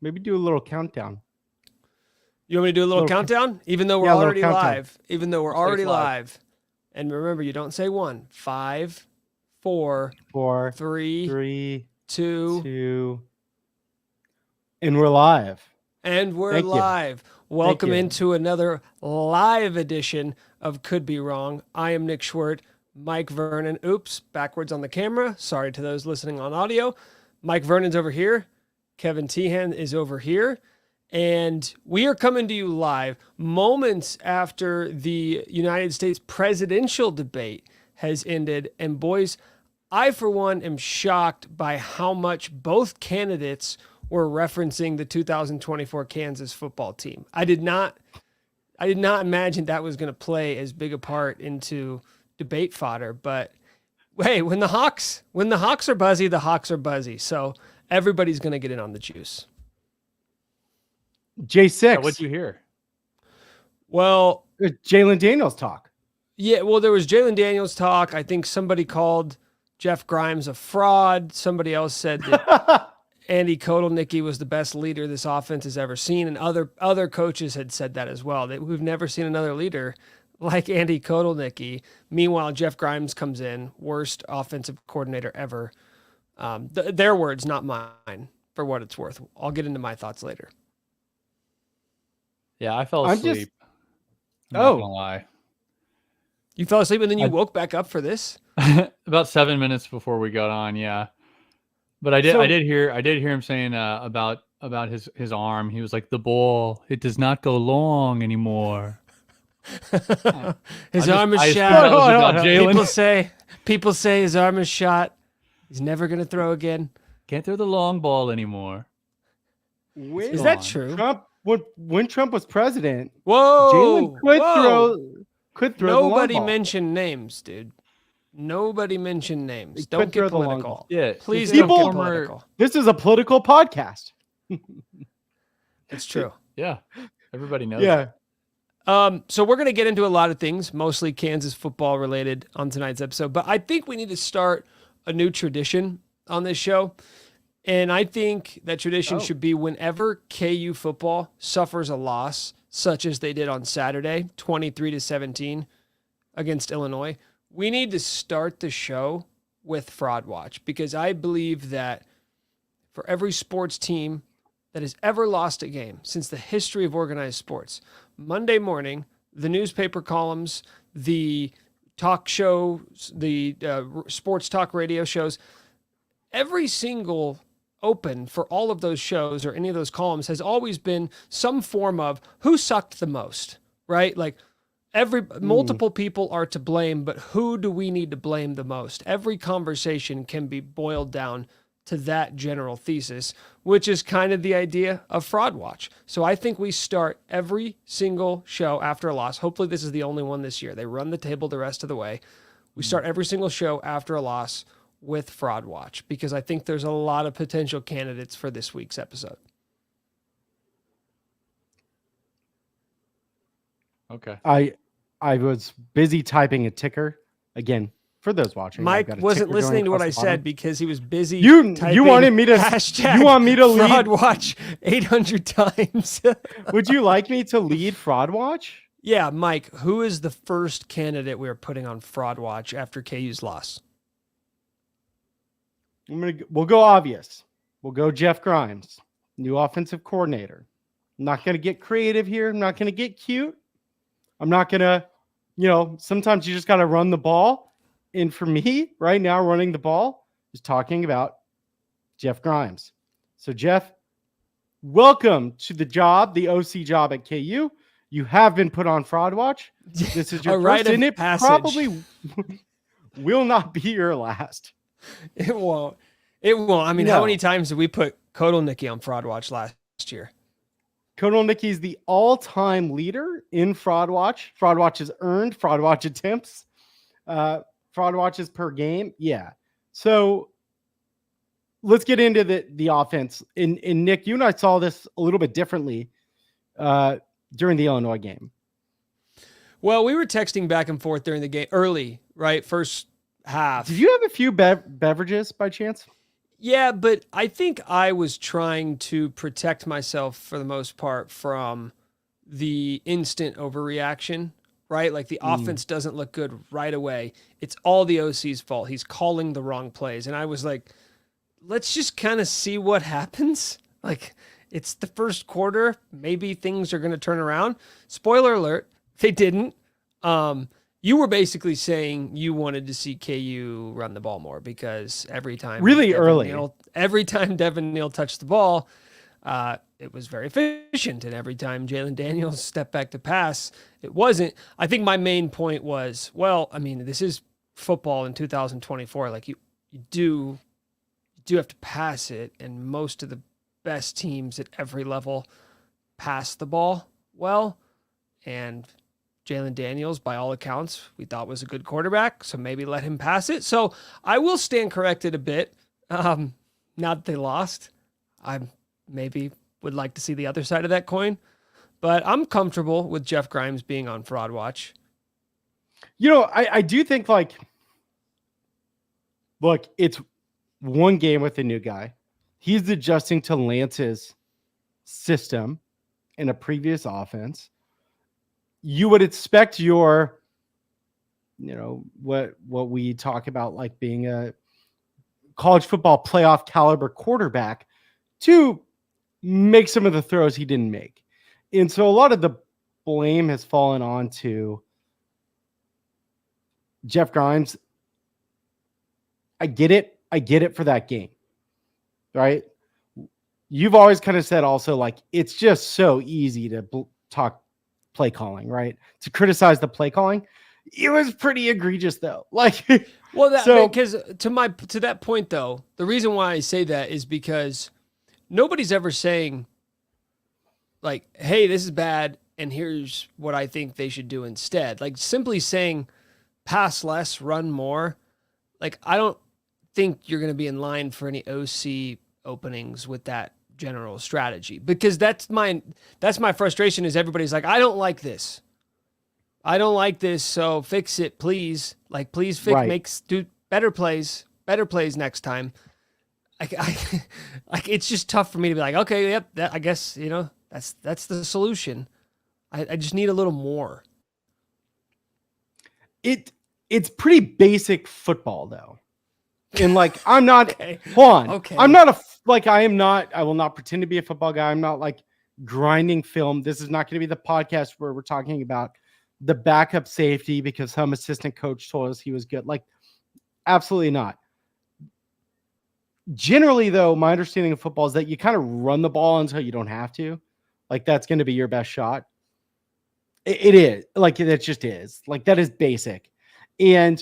Maybe do a little countdown. You want me to do a little countdown? Even though we're already live. Even though we're already live. And remember, you don't say 1. 5, 4, 3, 2. And we're live. And we're live. Welcome into another live edition of Could Be Wrong. I am Nick Schwert, Mike Vernon. Oops, backwards on the camera. Sorry to those listening on audio. Mike Vernon's over here. Kevin Tehan is over here. And we are coming to you live moments after the United States presidential debate has ended. And boys, I, for one, am shocked by how much both candidates were referencing the 2024 Kansas football team. I did not imagine that was going to play as big a part into debate fodder. But hey, when the Hawks are buzzy, the Hawks are buzzy. So everybody's going to get in on the juice. J6. What'd you hear? Well, Jalen Daniels talk. Yeah, well, there was Jalen Daniels talk. I think somebody called Jeff Grimes a fraud. Somebody else said that Andy Kotelnicki was the best leader this offense has ever seen, and other coaches had said that as well. That we've never seen another leader like Andy Kotelnicki. Meanwhile, Jeff Grimes comes in, worst offensive coordinator ever. Their words, not mine, for what it's worth. I'll get into my thoughts later. Yeah, I fell asleep. I'm not gonna lie. You fell asleep and then you woke back up for this? About 7 minutes before we got on, yeah. But I did hear him saying about his arm. He was like, the ball, it does not go long anymore. His arm is shot. People say his arm is shot. He's never gonna throw again. Can't throw the long ball anymore. Is that true? When Trump was president, Jalen could throw. Nobody mentioned names, dude. Nobody mentioned names. Don't get political. Yeah, please don't get political. This is a political podcast. It's true. Yeah, everybody knows. Yeah. So we're going to get into a lot of things, mostly Kansas football related on tonight's episode. But I think we need to start a new tradition on this show. And I think that tradition should be whenever KU football suffers a loss, such as they did on Saturday, 23-17 against Illinois, we need to start the show with Fraud Watch, because I believe that for every sports team that has ever lost a game since the history of organized sports, Monday morning, the newspaper columns, the talk shows, the sports talk radio shows, every single open for all of those shows or any of those columns has always been some form of who sucked the most, right? Like multiple people are to blame, but who do we need to blame the most? Every conversation can be boiled down to that general thesis, which is kind of the idea of Fraud Watch. So I think we start every single show after a loss. Hopefully this is the only one this year. They run the table the rest of the way. We start every single show after a loss with Fraud Watch, because I think there's a lot of potential candidates for this week's episode. Okay. I was busy typing a ticker again for those watching. Mike wasn't listening to what I said because he was busy. You wanted me to hashtag you want me to lead Fraud Watch 800 times. Would you like me to lead Fraud Watch? Yeah, Mike, who is the first candidate we are putting on Fraud Watch after KU's loss? We'll go obvious. We'll go Jeff Grimes, new offensive coordinator. I'm not going to get creative here. I'm not going to get cute. I'm not going to, sometimes you just got to run the ball. And for me, right now, running the ball is talking about Jeff Grimes. So, Jeff, welcome to the job, the OC job at KU. You have been put on Fraud Watch. This is your first, and it probably will not be your last. It won't. I mean, How many times did we put Kotelnicki on Fraud Watch last year? Kotelnicki is the all-time leader in Fraud Watch. Fraud Watch is earned. Fraud Watch attempts. Fraud Watches per game. Yeah. So let's get into the offense. And Nick, you and I saw this a little bit differently during the Illinois game. Well, we were texting back and forth during the game early, right? First half. Did you have a few beverages by chance? Yeah, but I think I was trying to protect myself for the most part from the instant overreaction, right? Like the offense doesn't look good right away. It's all the OC's fault. He's calling the wrong plays. And I was like, let's just kind of see what happens. Like, it's the first quarter. Maybe things are going to turn around. Spoiler alert, they didn't. You were basically saying you wanted to see KU run the ball more because every time every time Devin Neal touched the ball, it was very efficient. And every time Jalen Daniels stepped back to pass, it wasn't. I think my main point was, well, I mean, this is football in 2024. Like you do have to pass it, and most of the best teams at every level pass the ball well. And Jalen Daniels, by all accounts, we thought was a good quarterback, so maybe let him pass it. So I will stand corrected a bit. Now that they lost, I maybe would like to see the other side of that coin, but I'm comfortable with Jeff Grimes being on fraud watch. You know, I do think like, look, it's one game with a new guy. He's adjusting to Lance's system in a previous offense. You would expect your, you know, what we talk about, like being a college football playoff caliber quarterback, to make some of the throws he didn't make. And so a lot of the blame has fallen on to Jeff Grimes. I get it for that game, right? You've always kind of said also, like, it's just so easy to talk play calling, right? To criticize the play calling. It was pretty egregious though. Like, well, because to that point though, the reason why I say that is because nobody's ever saying like, hey, this is bad, and here's what I think they should do instead. Like simply saying pass less, run more. Like, I don't think you're going to be in line for any OC openings with that general strategy, because that's my frustration is everybody's like, I don't like this. So fix it, please. Like, please fix, right. do better plays next time. Like, it's just tough for me to be like, okay, yep, I guess, you know, that's the solution. I just need a little more. It's pretty basic football though. And like, I'm not, okay. Hold on. Okay. I'm not I will not pretend to be a football guy. I'm not like grinding film. This is not going to be the podcast where we're talking about the backup safety because some assistant coach told us he was good. Like, absolutely not. Generally though, my understanding of football is that you kind of run the ball until you don't have to. Like, that's going to be your best shot. It is. Like, it just is. Like, that is basic. And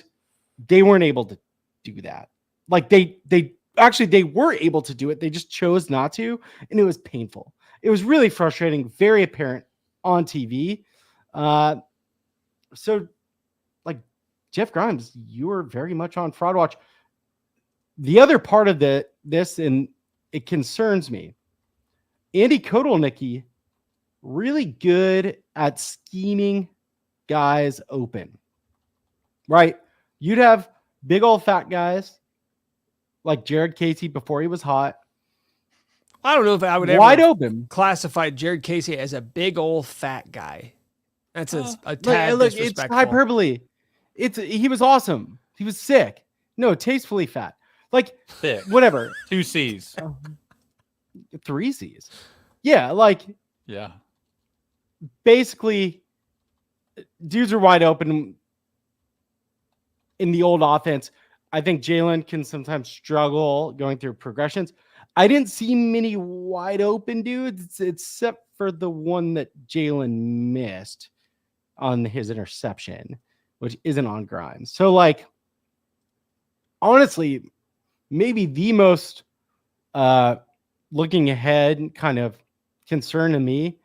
they weren't able to do that. Like, they were able to do it. They just chose not to. And it was painful. It was really frustrating, very apparent on TV. So like, Jeff Grimes, you were very much on fraud watch. The other part of this, and it concerns me, Andy Kotelnicki, really good at scheming guys open, right? You'd have big old fat guys like Jared Casey before he was hot. I don't know if I would wide ever open classify Jared Casey as a big old fat guy. That's a tad look, disrespectful. it's hyperbole. He was awesome. He was sick. No, tastefully fat. Like, thick. Whatever. 2 C's. 3 C's. Yeah, like, yeah. Basically, dudes are wide open in the old offense. I think Jalen can sometimes struggle going through progressions. I didn't see many wide open dudes except for the one that Jalen missed on his interception, which isn't on Grimes. So, like, honestly, maybe the most looking ahead kind of concern to me,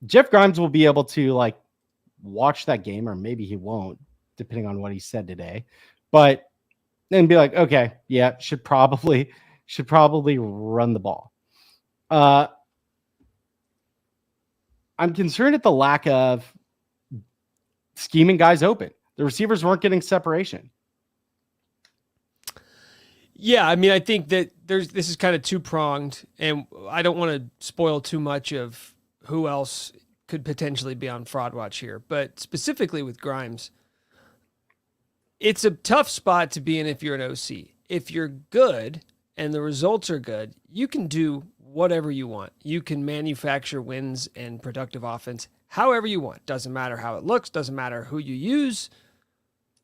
Jeff Grimes will be able to, like, watch that game, or maybe he won't, depending on what he said today, but then be like, okay, yeah, should probably run the ball. I'm concerned at the lack of scheming guys open. The receivers weren't getting separation. Yeah, I mean, I think that this is kind of two-pronged, and I don't want to spoil too much of who else could potentially be on Fraud Watch here. But specifically with Grimes, it's a tough spot to be in if you're an OC. If you're good and the results are good, you can do whatever you want. You can manufacture wins and productive offense however you want. Doesn't matter how it looks, doesn't matter who you use.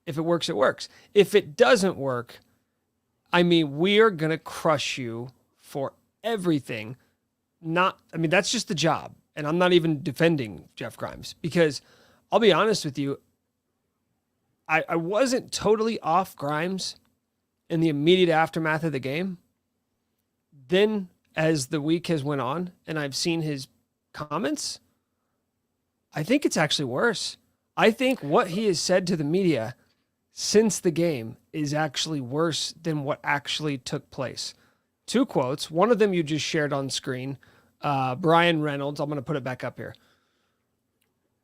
If it works, it works. If it doesn't work, I mean, we are going to crush you for everything. That's just the job. And I'm not even defending Jeff Grimes because I'll be honest with you. I wasn't totally off Grimes in the immediate aftermath of the game. Then as the week has went on and I've seen his comments, I think it's actually worse. I think what he has said to the media since the game is actually worse than what actually took place. 2 quotes. One of them you just shared on screen. Brian Reynolds. I'm going to put it back up here.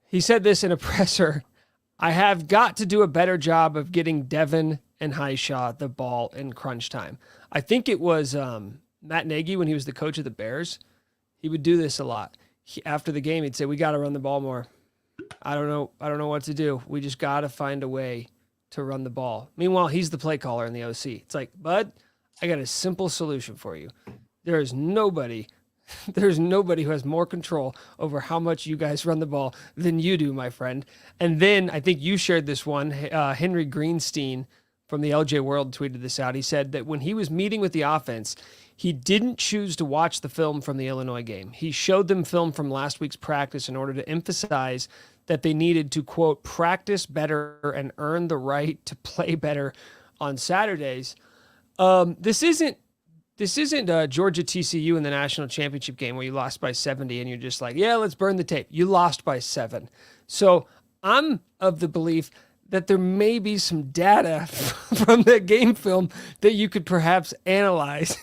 He said this in a presser. I have got to do a better job of getting Devin and Highshaw the ball in crunch time. I think it was Matt Nagy when he was the coach of the Bears. He would do this a lot. After the game, he'd say, we got to run the ball more. I don't know what to do. We just got to find a way to run the ball. Meanwhile, he's the play caller in the OC. It's like, bud, I got a simple solution for you. There's nobody who has more control over how much you guys run the ball than you do, my friend. And then I think you shared this one. Henry Greenstein from the LJ World tweeted this out. He said that when he was meeting with the offense, he didn't choose to watch the film from the Illinois game. He showed them film from last week's practice in order to emphasize that they needed to, quote, practice better and earn the right to play better on Saturdays. This isn't Georgia TCU in the national championship game where you lost by 70 and you're just like, yeah, let's burn the tape. You lost by 7. So I'm of the belief that there may be some data from that game film that you could perhaps analyze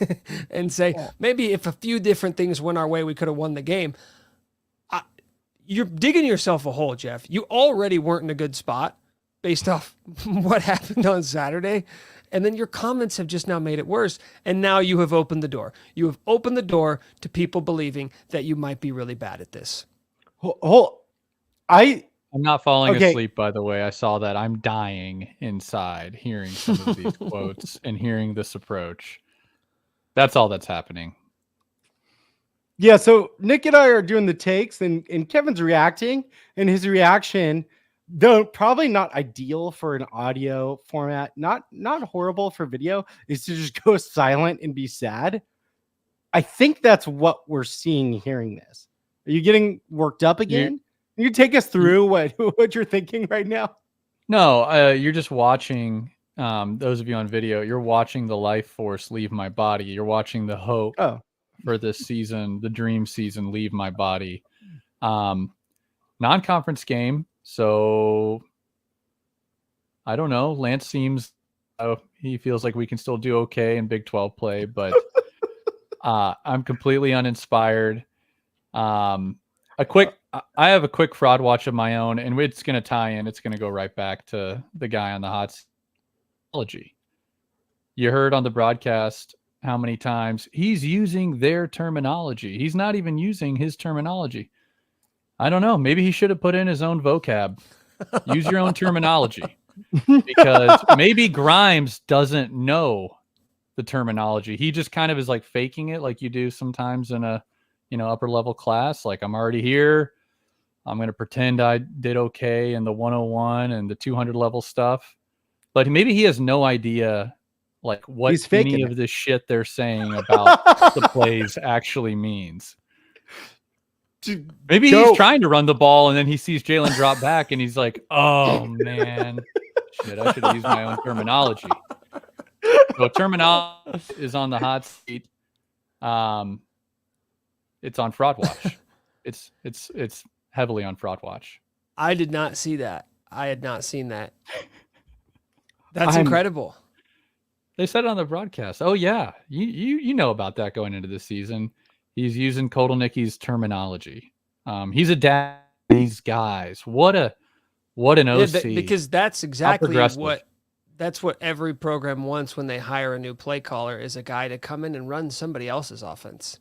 and say, maybe if a few different things went our way, we could have won the game. You're digging yourself a hole, Jeff. You already weren't in a good spot based off what happened on Saturday. And then your comments have just now made it worse. And now you have opened the door. You have opened the door to people believing that you might be really bad at this. I'm not falling asleep, by the way. I saw that. I'm dying inside hearing some of these quotes and hearing this approach. That's all that's happening. Yeah, so Nick and I are doing the takes, and Kevin's reacting, and his reaction, though probably not ideal for an audio format, not horrible for video, is to just go silent and be sad. I think that's what we're seeing hearing this. Are you getting worked up again? Can you take us through what you're thinking right now? No, you're just watching, those of you on video, you're watching the life force leave my body. You're watching the hope for this season, the dream season, leave my body. Non-conference game. So I don't know. Lance seems he feels like we can still do okay in Big 12 play, but I'm completely uninspired. I have a quick fraud watch of my own, and it's going to tie in. It's going to go right back to the guy on the hot seat. You heard on the broadcast how many times he's using their terminology. He's not even using his terminology. I don't know. Maybe he should have put in his own vocab. Use your own terminology, because maybe Grimes doesn't know the terminology. He just kind of is like faking it, like you do sometimes in a upper level class. Like, I'm already here. I'm going to pretend I did okay in the 101 and the 200 level stuff. But maybe he has no idea like what any of this shit they're saying about the plays actually means. Maybe he's trying to run the ball and then he sees Jalen drop back and he's like, oh man, shit, I should have used my own terminology. So terminology is on the hot seat. It's on Fraud Watch. It's heavily on Fraud Watch. I did not see that. I had not seen that. That's incredible. They said it on the broadcast. Oh yeah, you know about that going into this season. He's using Kotelnicki's terminology. He's a dad. These guys. What an OC. Because that's exactly what That's what every program wants when they hire a new play caller, is a guy to come in and run somebody else's offense.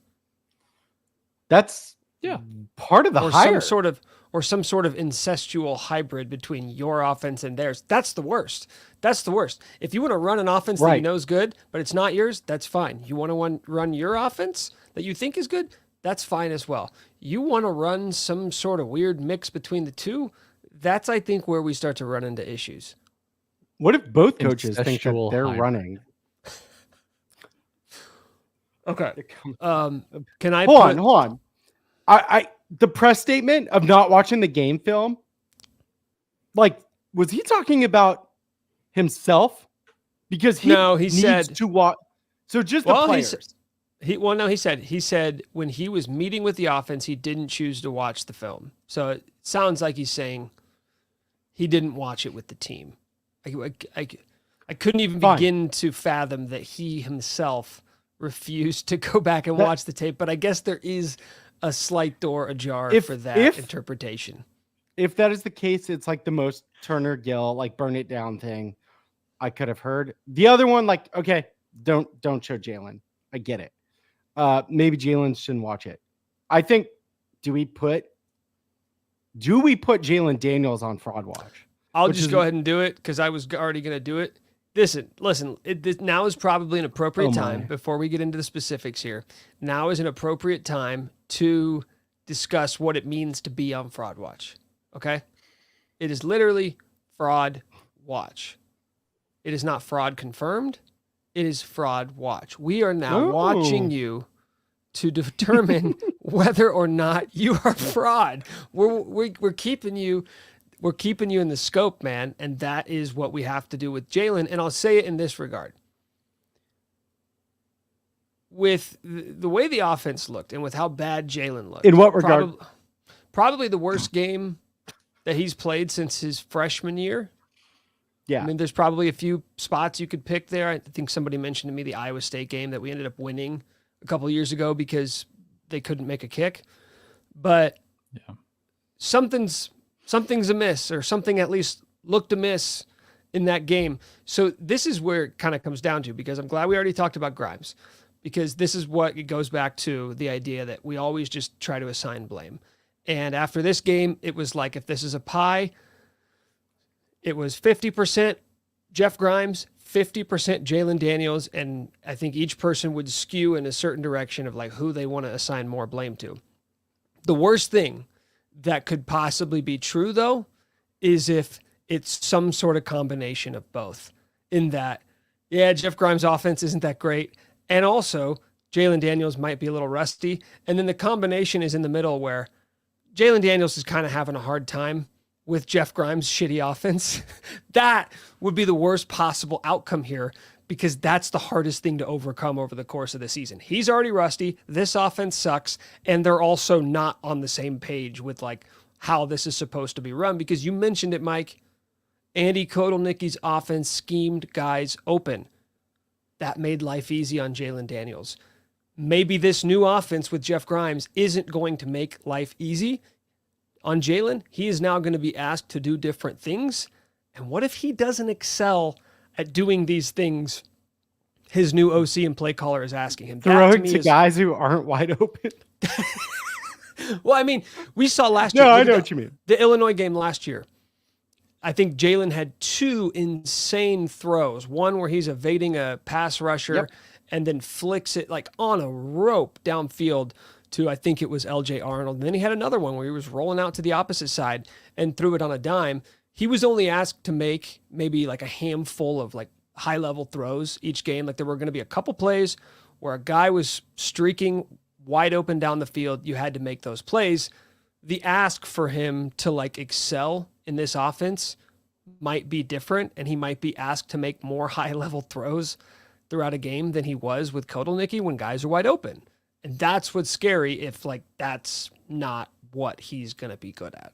That's Yeah. part of the Or hire. some sort of incestual hybrid between your offense and theirs. That's the worst. That's the worst. If you want to run an offense that you Right. know is good, but it's not yours, that's fine. You want to run your offense that you think is good, that's fine as well. You want to run some sort of weird mix between the two, that's, I think, where we start to run into issues. What if both coaches think that Incestual they're hybrid. running? Okay. Can I Hold on. I the press statement of not watching the game film, like, was he talking about himself? Because he No, he needs said- to watch. So just Well, the he players. He said when he was meeting with the offense, he didn't choose to watch the film. So it sounds like he's saying he didn't watch it with the team. I couldn't even Fine. begin to fathom that he himself refused to go back and watch the tape. But I guess there is a slight door ajar for that interpretation. If that is the case, it's like the most Turner Gill, like, burn it down thing I could have heard. The other one, like, okay, don't show Jalen. I get it. Maybe Jalen shouldn't watch it. I think, do we put Jalen Daniels on Fraud Watch? I'll just go ahead and do it because I was already going to do it. Listen, now is probably an appropriate time, before we get into the specifics here. Now is an appropriate time to discuss what it means to be on Fraud Watch. Okay? It is literally Fraud Watch. It is not fraud confirmed. It is Fraud Watch. We are now watching you to determine whether or not you are fraud. We're keeping you in the scope, man, and that is what we have to do with Jalen. And I'll say it in this regard. With the way the offense looked and with how bad Jalen looked. In what regard? Probably the worst game that he's played since his freshman year. Yeah. I mean, there's probably a few spots you could pick there. I think somebody mentioned to me the Iowa State game that we ended up winning a couple of years ago because they couldn't make a kick. But Yeah. something's amiss, or something at least looked amiss in that game. So this is where it kind of comes down to, because I'm glad we already talked about Grimes, because this is what it goes back to, the idea that we always just try to assign blame. And after this game, it was like, if this is a pie, it was 50% Jeff Grimes, 50% Jalen Daniels, and I think each person would skew in a certain direction of like who they want to assign more blame to. The worst thing that could possibly be true, though, is if it's some sort of combination of both. In that, yeah, Jeff Grimes' offense isn't that great, and also Jalen Daniels might be a little rusty, and then the combination is in the middle where Jalen Daniels is kind of having a hard time with Jeff Grimes' shitty offense. That would be the worst possible outcome here, because that's the hardest thing to overcome over the course of the season. He's already rusty. This offense sucks. And they're also not on the same page with like how this is supposed to be run, because you mentioned it, Mike. Andy Kotelnicki's offense schemed guys open. That made life easy on Jalen Daniels. Maybe this new offense with Jeff Grimes isn't going to make life easy on Jalen. He is now going to be asked to do different things. And what if he doesn't excel at doing these things his new OC and play caller is asking him? Throwing to guys who aren't wide open. Well, I mean, we saw last year. No, I know what you mean. The Illinois game last year. I think Jalen had two insane throws. One where he's evading a pass rusher and then flicks it like on a rope downfield to, I think it was LJ Arnold. And then he had another one where he was rolling out to the opposite side and threw it on a dime. He was only asked to make maybe like a handful of like high level throws each game. Like there were going to be a couple plays where a guy was streaking wide open down the field. You had to make those plays. The ask for him to like excel in this offense might be different, and he might be asked to make more high level throws throughout a game than he was with Kotelnicki when guys are wide open. And that's what's scary if like that's not what he's going to be good at.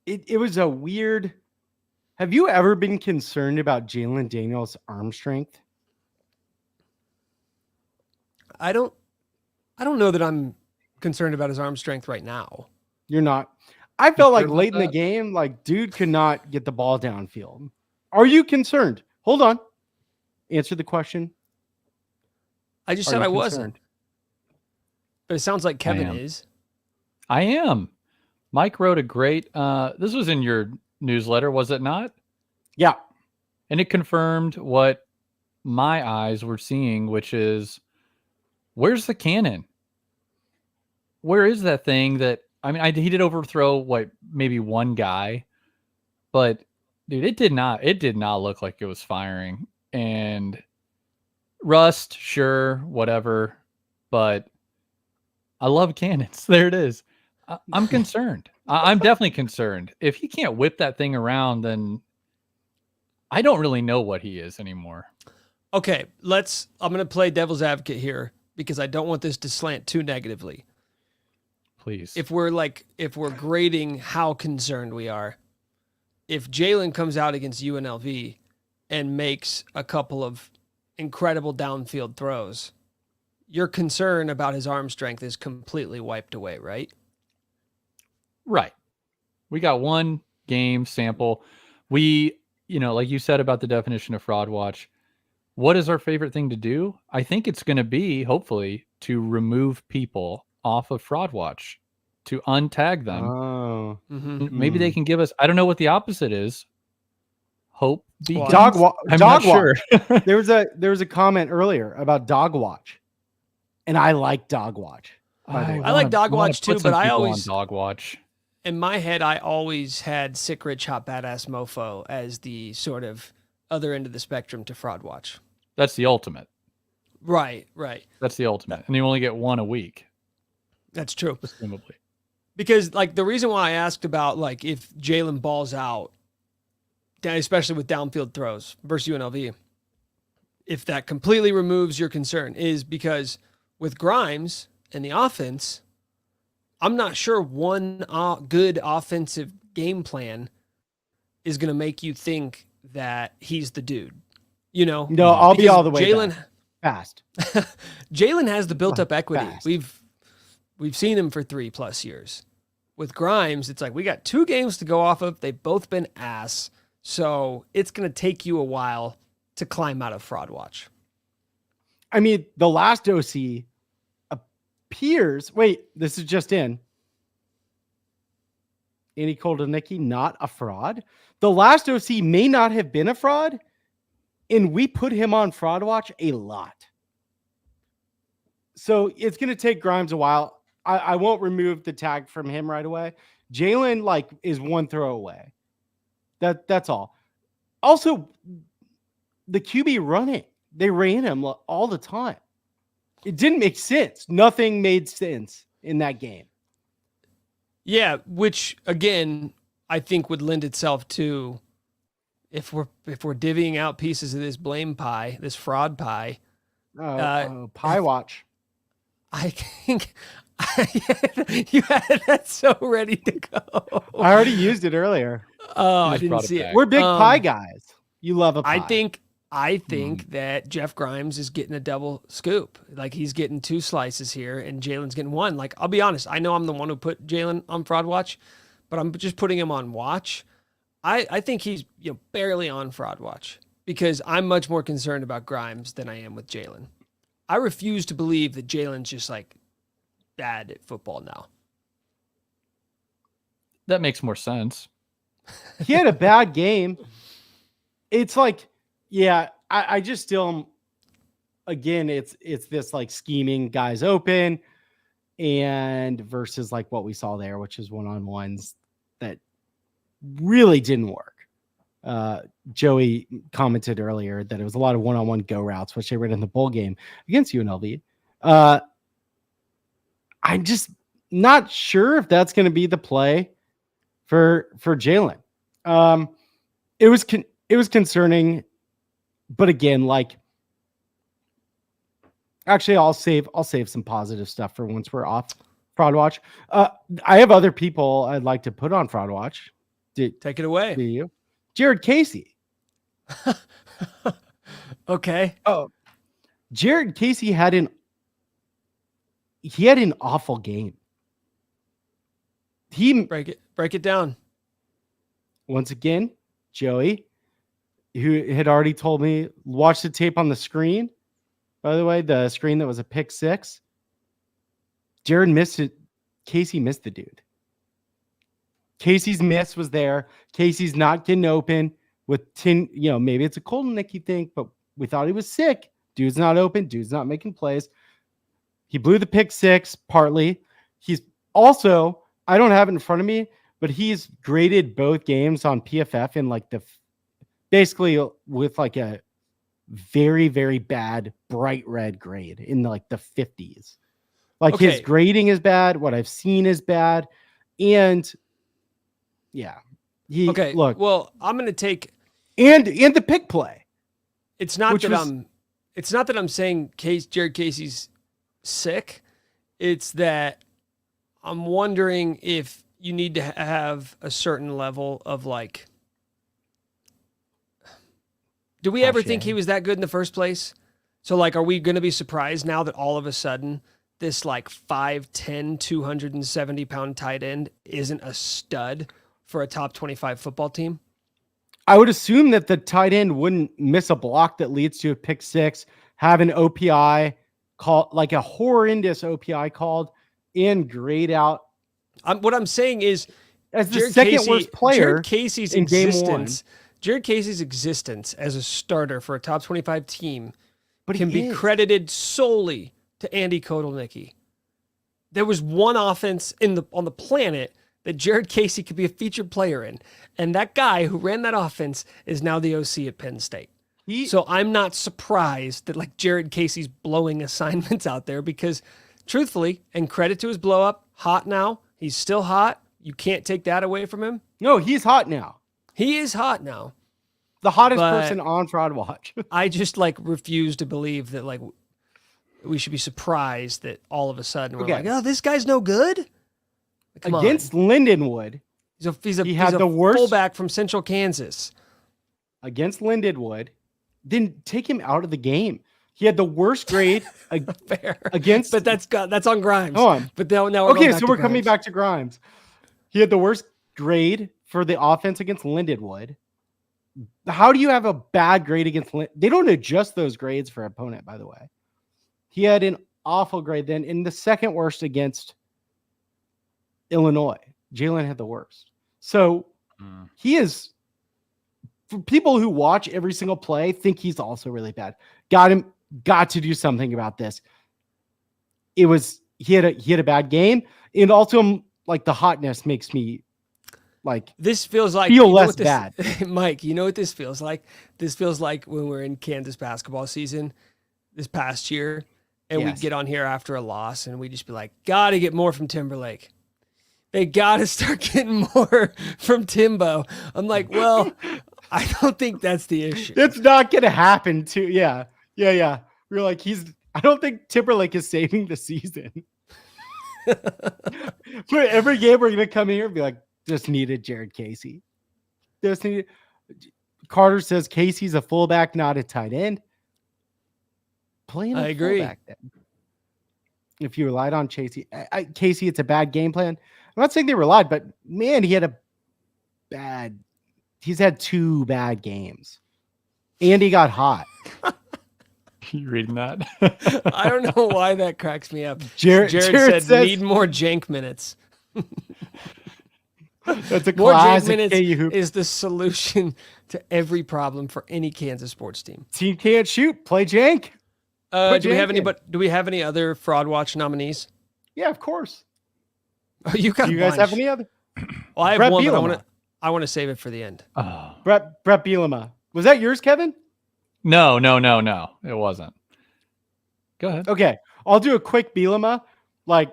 It was a weird. Have you ever been concerned about Jalen Daniels' arm strength? I don't know that I'm concerned about his arm strength right now. You're not. I felt like sure about late in the that? game, like dude could not get the ball downfield. Are you concerned? Hold on. Answer the question. I just Are said you I wasn't, concerned? but it sounds like Kevin am. is. I am. Mike wrote a great, this was in your newsletter, was it not? Yeah. And it confirmed what my eyes were seeing, which is, where's the cannon? Where is that thing that, I mean, he did overthrow maybe one guy, but dude, it did not look like it was firing. And rust, sure, whatever, but I love cannons. There it is. I'm concerned. I'm definitely concerned. If he can't whip that thing around, then I don't really know what he is anymore. Okay, I'm going to play devil's advocate here because I don't want this to slant too negatively. Please. If we're grading how concerned we are, if Jalen comes out against UNLV and makes a couple of incredible downfield throws, your concern about his arm strength is completely wiped away, right? Right. We got one game sample. We, like you said about the definition of fraud watch, what is our favorite thing to do? I think it's going to be, hopefully, to remove people off of fraud watch, to untag them. Oh. Maybe they can give us, I don't know what the opposite is. Hope. Dog watch. Sure. There was a comment earlier about dog watch, and I like dog watch. I like dog watch too, but I always on dog watch. In my head, I always had sick, rich, hot, badass mofo as the sort of other end of the spectrum to fraud watch. That's the ultimate. Right. That's the ultimate. And you only get one a week. That's true. Presumably. Because the reason why I asked about if Jalen balls out, especially with downfield throws versus UNLV, if that completely removes your concern, is because with Grimes and the offense, I'm not sure one good offensive game plan is going to make you think that he's the dude. No, I'll be all the way Jalen fast. Jalen has the built-up equity. Fast. We've seen him for 3+ years. With Grimes, it's like we got 2 games to go off of. They've both been ass, so it's going to take you a while to climb out of fraud watch. I mean, the last OC appears. Wait, this is just in. Andy Koldenicki, not a fraud. The last OC may not have been a fraud, and we put him on fraud watch a lot. So it's going to take Grimes a while. I won't remove the tag from him right away. Jalen is one throw away. That's all. Also, the QB running. They ran him all the time. It didn't make sense. Nothing made sense in that game. Yeah, which again, I think would lend itself to if we're divvying out pieces of this blame pie, this fraud pie. Pie watch. I think you had that so ready to go. I already used it earlier. Oh, I didn't see it. We're big pie guys. You love a pie. I think that Jeff Grimes is getting a double scoop. He's getting 2 slices here, and Jalen's getting 1. I'll be honest. I know I'm the one who put Jalen on fraud watch, but I'm just putting him on watch. I think he's barely on fraud watch because I'm much more concerned about Grimes than I am with Jalen. I refuse to believe that Jalen's just bad at football now. That makes more sense. He had a bad game. It's I just still, again, it's this scheming guys open and versus what we saw there, which is one-on-ones that really didn't work. Joey commented earlier that it was a lot of one-on-one go routes, which they ran in the bowl game against UNLV. I'm just not sure if that's going to be the play for Jalen. It was concerning, but again, actually, I'll save some positive stuff for once we're off fraud watch. I have other people I'd like to put on fraud watch. Take it away. Do you? Jared Casey. Okay. Oh, Jared Casey had an awful game. Break it Break it down. Once again, Joey, who had already told me, watch the tape on the screen. By the way, the screen that was a pick six. Jared missed it. Casey missed the dude. Casey's miss was there. Casey's not getting open with 10, maybe it's a Colton Nicky thing, but we thought he was sick. Dude's not open. Dude's not making plays. He blew the pick six partly. He's also, I don't have it in front of me, but he's graded both games on PFF in like basically with like a very, very bad bright red grade in like the 50s. Like his grading is bad. What I've seen is bad. And yeah, look. Well, I'm going to take and the pick play. It's not that I'm saying Jared Casey's sick. It's that I'm wondering if you need to have a certain level of like, do we ever think he was that good in the first place? So like, are we going to be surprised now that all of a sudden this like 5'10", 270-pound tight end isn't a stud for a top 25 football team? I would assume that the tight end wouldn't miss a block that leads to a pick six, have an OPI called, like a horrendous OPI called, and grade out. What I'm saying is, as the second worst player in game one. Jared Casey's existence as a starter for a top 25 team but can be credited solely to Andy Kotelnicki. There was one offense on the planet that Jared Casey could be a featured player in, and that guy who ran that offense is now the OC at Penn State. So I'm not surprised that like Jared Casey's blowing assignments out there because, truthfully, and credit to his blow up, hot now. He's still hot. You can't take that away from him. No, he's hot now. He is hot now. The hottest person on Fraud Watch. I just like refuse to believe that like we should be surprised that all of a sudden we're like, oh, this guy's no good. Come against on. Lindenwood. He's a worst fullback from Central Kansas. Against Lindenwood, then take him out of the game. He had the worst grade against, but that's on Grimes. But now we're coming back to Grimes. He had the worst grade for the offense against Lindenwood. How do you have a bad grade against? They don't adjust those grades for opponent, by the way. He had an awful grade then in the second worst against Illinois. Jalen had the worst. So he is, for people who watch every single play, think he's also really bad. Got to do something about this. He had a bad game, and also like the hotness makes me like this feels like feel less bad. Mike, you know what this feels like? This feels like when we're in Kansas basketball season this past year, and we get on here after a loss, and we just be like, "Got to get more from Timberlake. They got to start getting more from Timbo." I'm like, well, I don't think that's the issue. It's not going to happen too. Yeah. We're like, I don't think Timberlake is saving the season. For every game, we're going to come here and be like, just needed Jared Casey. Carter says Casey's a fullback, not a tight end. Playing a fullback then. If you relied on Casey, it's a bad game plan. I'm not saying they relied, but man, he's had 2 bad games. And he got hot. You reading that? I don't know why that cracks me up. Jared said need more jank minutes. That's a more jank classic minutes KU hoop. is the solution to every problem for any Kansas sports team. Team can't shoot, play jank. Do we have any other Fraud Watch nominees? Yeah, of course. Oh, you guys have any other? Well, I have Brett one, Bielema. but I want to save it for the end. Oh. Brett Bielema. Was that yours, Kevin? No. It wasn't. Go ahead. Okay. I'll do a quick Bielema. Like,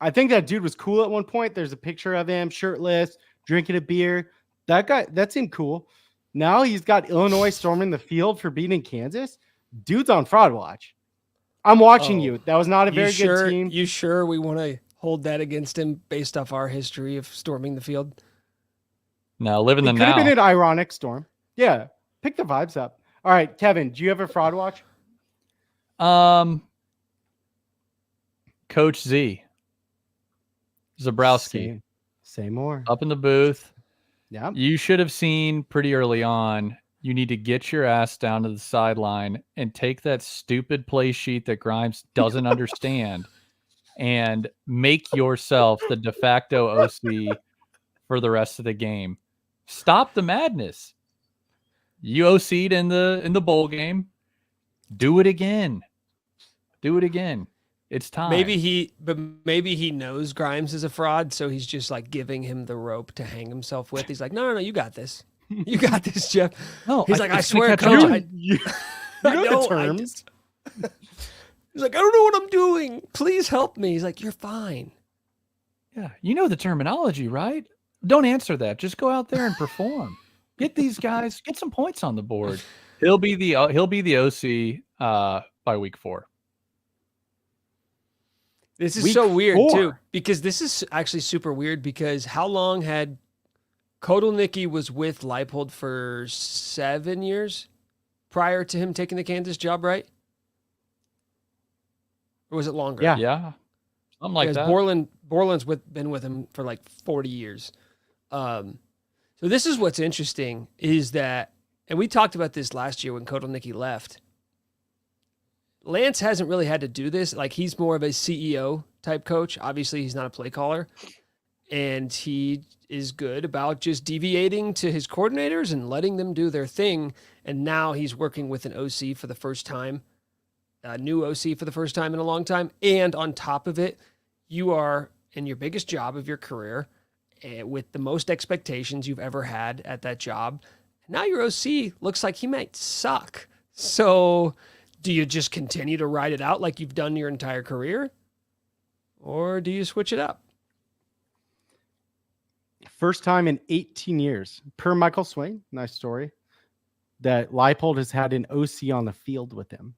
I think that dude was cool at one point. There's a picture of him shirtless, drinking a beer. That seemed cool. Now he's got Illinois storming the field for beating Kansas. Dude's on Fraud Watch. I'm watching you. That was not a very good team. You sure we want to hold that against him based off our history of storming the field? No, live in the now. Could have been an ironic storm. Yeah. Pick the vibes up. All right, Kevin, do you have a Fraud Watch? Coach Z. Zabrowski. Say more. Up in the booth. Yeah. You should have seen pretty early on. You need to get your ass down to the sideline and take that stupid play sheet that Grimes doesn't understand and make yourself the de facto OC for the rest of the game. Stop the madness. You OC'd in the bowl game. Do it again. Do it again. It's time. Maybe he knows Grimes is a fraud, so he's just like giving him the rope to hang himself with. He's like, no, you got this. You got this, Jeff. No, he's like, I swear, catch coach. on. You I know know, the I terms. just- He's like, I don't know what I'm doing. Please help me. He's like, you're fine. Yeah, you know the terminology, right? Don't answer that. Just go out there and perform. Get these guys, get some points on the board. He'll be the OC by week 4. This is Week so weird 4. too, because this is actually super weird. Because how long had Kotelnicki was with Leipold for 7 years prior to him taking the Kansas job, right? Or was it longer? Yeah, something like Because that. Borland's been with him for like 40 years. So this is what's interesting is that, and we talked about this last year when Kotelnicki left. Lance hasn't really had to do this. Like, he's more of a CEO type coach. Obviously, he's not a play caller. And he is good about just deviating to his coordinators and letting them do their thing. And now he's working with an OC for the first time, a new OC for the first time in a long time. And on top of it, you are in your biggest job of your career with the most expectations you've ever had at that job. Now your OC looks like he might suck. So do you just continue to ride it out like you've done your entire career? Or do you switch it up? First time in 18 years, per Michael Swing, nice story, that Leipold has had an OC on the field with him.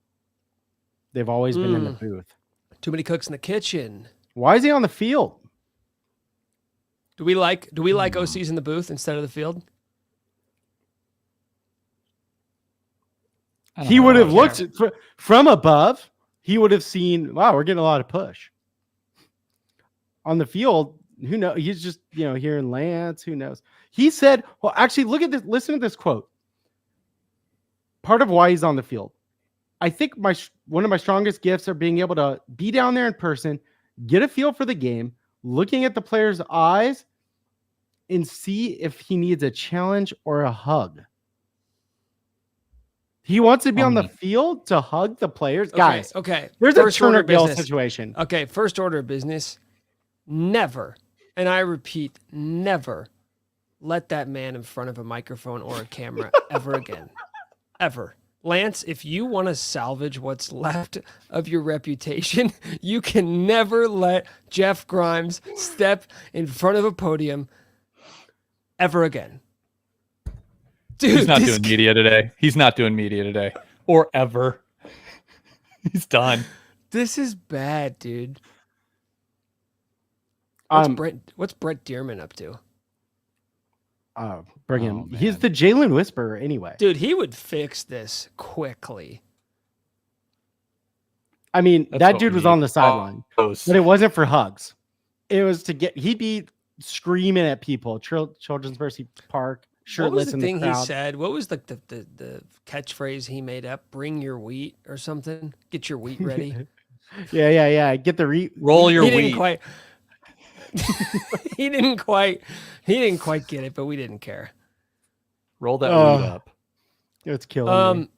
They've always been in the booth. Too many cooks in the kitchen. Why is he on the field? Do we like OCs in the booth instead of the field? He would have looked from above. He would have seen, wow, we're getting a lot of push. On the field, who knows? He's just, hearing Lance. Who knows? He said, well, actually, look at this. Listen to this quote. Part of why he's on the field. I think one of my strongest gifts are being able to be down there in person, get a feel for the game, looking at the player's eyes, and see if he needs a challenge or a hug. He wants to be on the field to hug the players. Guys, okay. There's First a Turner order of Gill business. situation. Okay, first order of business. Never, and I repeat, never let that man in front of a microphone or a camera ever again. Ever. Lance, if you want to salvage what's left of your reputation, you can never let Jeff Grimes step in front of a podium ever again. Dude, He's not doing media today. He's not doing media today. Or ever. He's done. This is bad, dude. What's Brett Dearman up to? Bring him. He's the Jalen Whisperer anyway. Dude, he would fix this quickly. I mean, That's that what dude we was need. on the sideline, Those. but it wasn't for hugs. It was to he'd be screaming at people. Children's Mercy Park, What was shirtless the in the thing he crowd. said? What was the catchphrase he made up? Bring your wheat or something? Get your wheat ready. Yeah. Get the Roll your he wheat. didn't quite he didn't quite get it, but we didn't care. Roll that wheat up. It's killing me.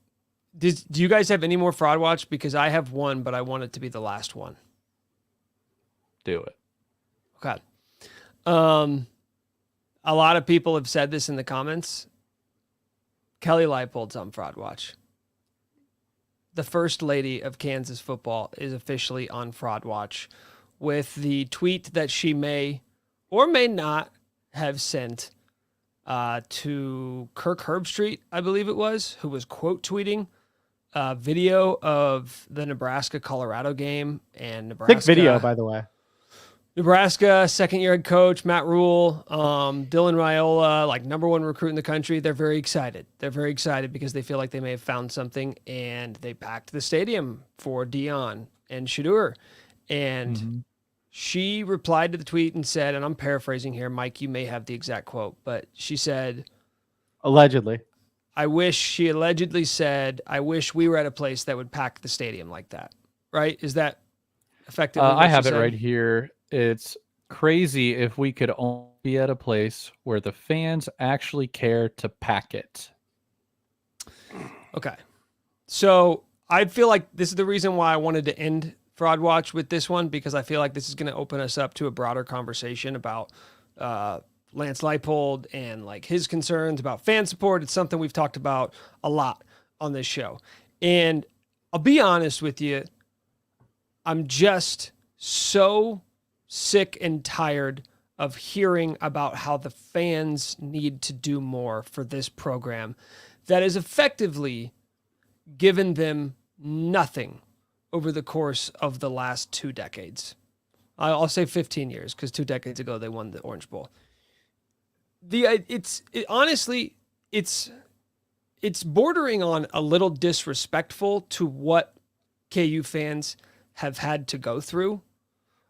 Do you guys have any more fraud watch? Because I have one, but I want it to be the last one. Do it. Okay. A lot of people have said this in the comments. Kelly Leipold's on fraud watch. The first lady of Kansas football is officially on fraud watch with the tweet that she may or may not have sent to Kirk Herbstreit, I believe it was, who was quote tweeting a video of the Nebraska-Colorado game and Nebraska. Thick video, by the way. Nebraska, second-year head coach, Matt Rule, Dylan Raiola, like #1 recruit in the country. They're very excited. They're very excited because they feel like they may have found something, and they packed the stadium for Dion and Shadur. And She replied to the tweet and said, and I'm paraphrasing here, Mike, you may have the exact quote, but she said, Allegedly. she allegedly said, I wish we were at a place that would pack the stadium like that. Right? Is that effectively what I she have it said? right here. It's crazy if we could only be at a place where the fans actually care to pack it. Okay. So I feel like this is the reason why I wanted to end Fraud Watch with this one, because I feel like this is going to open us up to a broader conversation about Lance Leipold and like his concerns about fan support. It's something we've talked about a lot on this show. And I'll be honest with you, I'm just so sick and tired of hearing about how the fans need to do more for this program that has effectively given them nothing over the course of the last 2 decades. I'll say 15 years, because 2 decades ago they won the Orange Bowl. Honestly, it's bordering on a little disrespectful to what KU fans have had to go through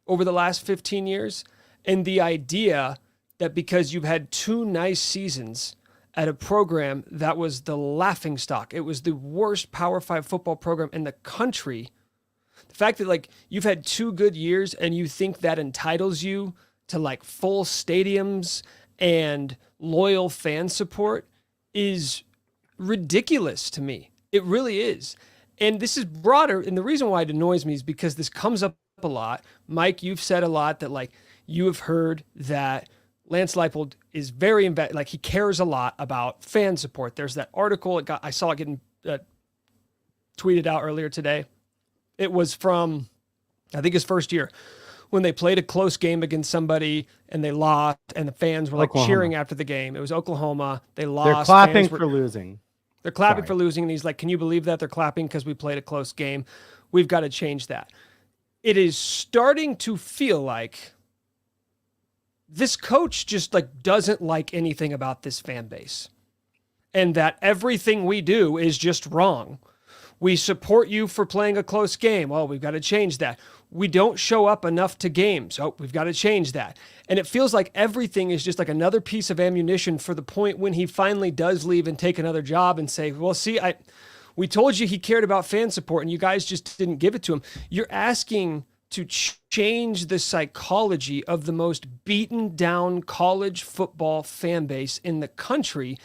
over the last 15 years. And the idea that because you've had 2 nice seasons at a program that was the laughingstock, it was the worst Power 5 football program in the country, the fact that like you've had 2 good years and you think that entitles you to like full stadiums and loyal fan support is ridiculous to me. It really is. And this is broader. And the reason why it annoys me is because this comes up a lot. Mike, you've said a lot that like you have heard that Lance Leipold is very invested, like he cares a lot about fan support. There's that article I saw it getting tweeted out earlier today. It was from, I think, his first year when they played a close game against somebody and they lost, and the fans were like cheering after the game. It was Oklahoma. They lost. They're clapping for losing. They're clapping for losing. And he's like, can you believe that? They're clapping because we played a close game. We've got to change that. It is starting to feel like this coach just like doesn't like anything about this fan base, and that everything we do is just wrong. We support you for playing a close game. Oh, we've got to change that. We don't show up enough to games. Oh, we've got to change that. And it feels like everything is just like another piece of ammunition for the point when he finally does leave and take another job and say, well, see, we told you he cared about fan support and you guys just didn't give it to him. You're asking to change the psychology of the most beaten down college football fan base in the country.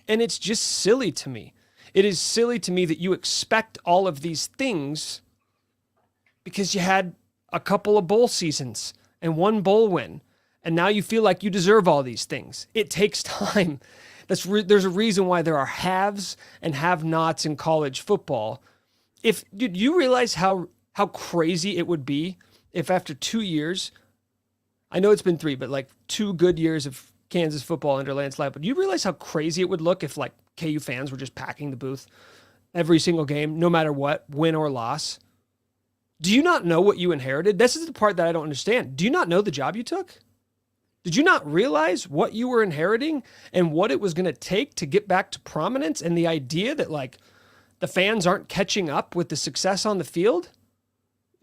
And it's just silly to me. It is silly to me that you expect all of these things because you had a couple of bowl seasons and 1 bowl win, and now you feel like you deserve all these things. It takes time. There's a reason why there are haves and have-nots in college football. Did you realize how crazy it would be if after 2 years, I know it's been 3, but like 2 good years of Kansas football under Lance Leipold, do you realize how crazy it would look if like KU fans were just packing the booth every single game, no matter what, win or loss? Do you not know what you inherited? This is the part that I don't understand. Do you not know the job you took? Did you not realize what you were inheriting and what it was going to take to get back to prominence, and the idea that like the fans aren't catching up with the success on the field?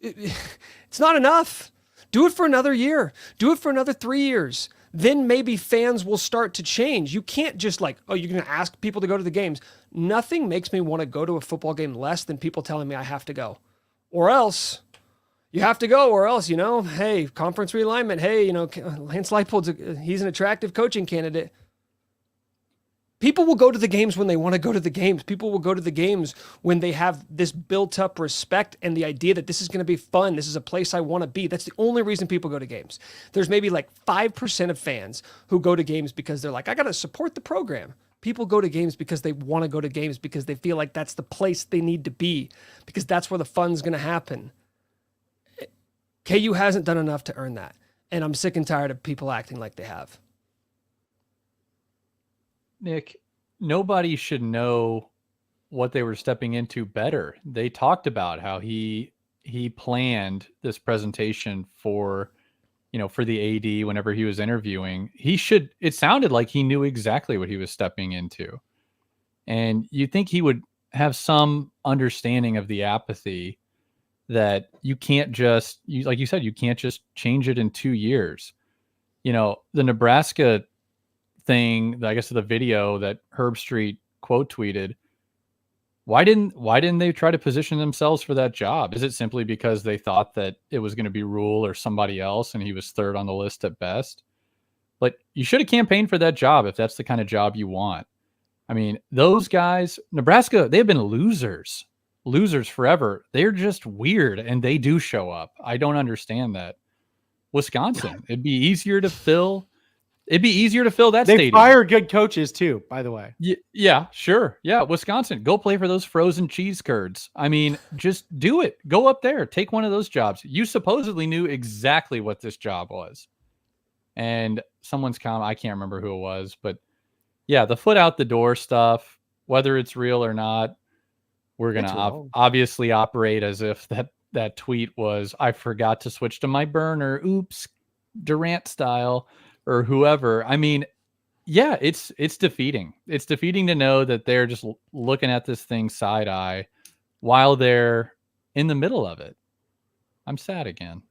It's not enough. Do it for another year. Do it for another 3 years. Then maybe fans will start to change. You can't just like, oh, you're going to ask people to go to the games. Nothing makes me want to go to a football game less than people telling me I have to go. Or else, you have to go, or else, hey, conference realignment. Hey, Lance Leipold's he's an attractive coaching candidate. People will go to the games when they want to go to the games. People will go to the games when they have this built-up respect and the idea that this is going to be fun. This is a place I want to be. That's the only reason people go to games. There's maybe like 5% of fans who go to games because they're like, I got to support the program. People go to games because they want to go to games because they feel like that's the place they need to be, because that's where the fun's going to happen. KU hasn't done enough to earn that, and I'm sick and tired of people acting like they have. Nick, nobody should know what they were stepping into better. They talked about how he planned this presentation for the AD whenever he was interviewing. It sounded like he knew exactly what he was stepping into. And you'd think he would have some understanding of the apathy that you can't just, like you said, you can't just change it in 2 years. The Nebraska thing, I guess the video that Herb Street quote tweeted, why didn't they try to position themselves for that job? Is it simply because they thought that it was going to be Rule or somebody else and he was third on the list at best? But you should have campaigned for that job if that's the kind of job you want. I mean, those guys, Nebraska, they've been losers forever. They're just weird, and they do show up. I don't understand that. Wisconsin, it'd be easier to fill that They stadium. fire good coaches too, by the way. Yeah, sure. Yeah, Wisconsin, go play for those frozen cheese curds. I mean, just do it. Go up there, take one of those jobs. You supposedly knew exactly what this job was. And someone's comment, I can't remember who it was, but yeah, the foot out the door stuff, whether it's real or not, we're going to obviously operate as if that tweet was, I forgot to switch to my burner. Oops, Durant style or whoever. I mean, yeah, it's defeating. It's defeating to know that they're just looking at this thing side eye while they're in the middle of it. I'm sad again.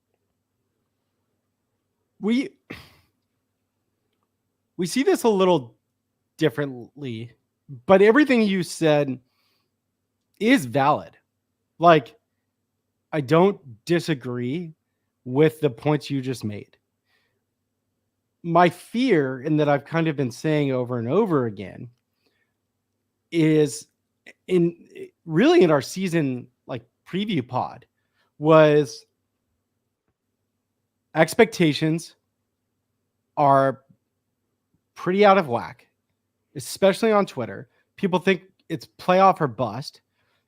We see this a little differently, but everything you said is valid. Like, I don't disagree with the points you just made. My fear, and that I've kind of been saying over and over again, is in our season like preview pod, was expectations are pretty out of whack, especially on Twitter. People think it's playoff or bust.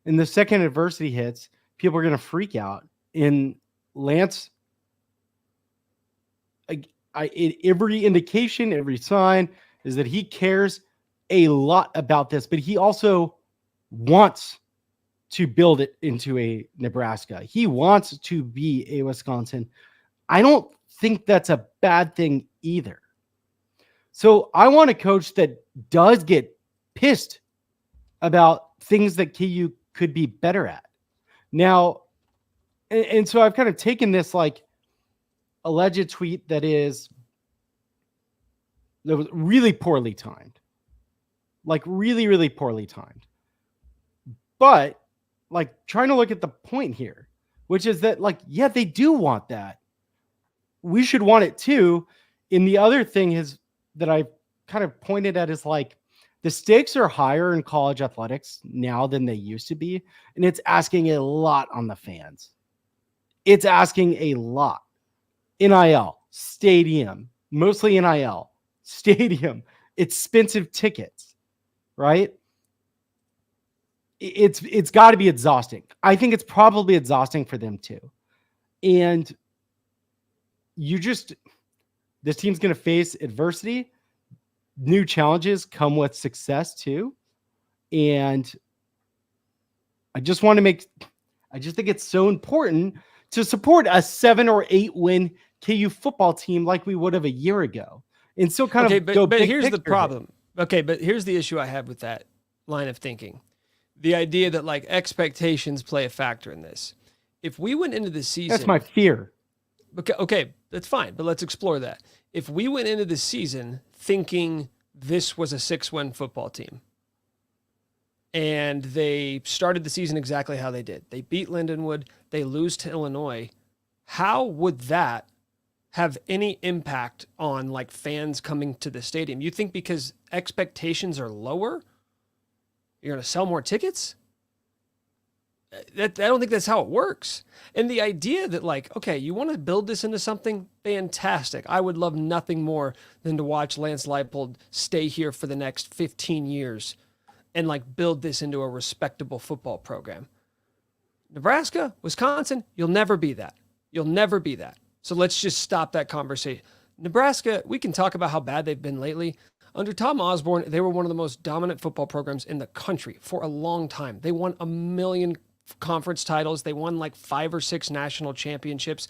And the second adversity hits, people are going to freak out. And Lance, every indication, every sign is that he cares a lot about this, but he also wants to build it into a Nebraska. He wants to be a Wisconsin. I don't think that's a bad thing either. So I want a coach that does get pissed about things that KU could be better at. Now, and so I've kind of taken this like alleged tweet that was really poorly timed. Like really, really poorly timed. But like trying to look at the point here, which is that like, yeah, they do want that. We should want it too. And the other thing is that I've kind of pointed at is like the stakes are higher in college athletics now than they used to be. And it's asking a lot on the fans. It's asking a lot. NIL, stadium, mostly NIL, stadium, expensive tickets, right? It's got to be exhausting. I think it's probably exhausting for them too. And this team's going to face adversity. New challenges come with success too. And I just think it's so important to support a 7 or 8 win KU football team like we would have a year ago. And so kind of go but big here's the picture problem. Okay, but here's the issue I have with that line of thinking. The idea that like expectations play a factor in this. If we went into the season, That's my fear. Okay, that's fine, but let's explore that. If we went into the season thinking this was a 6-win football team, and they started the season exactly how they did, they beat Lindenwood, they lose to Illinois, how would that have any impact on like fans coming to the stadium? You think because expectations are lower, you're going to sell more tickets? I don't think that's how it works. And the idea that like, okay, you want to build this into something fantastic. I would love nothing more than to watch Lance Leipold stay here for the next 15 years and like build this into a respectable football program. Nebraska, Wisconsin, you'll never be that. You'll never be that. So let's just stop that conversation. Nebraska, we can talk about how bad they've been lately. Under Tom Osborne, they were one of the most dominant football programs in the country for a long time. They won 1 million conference titles. They won like 5 or 6 national championships.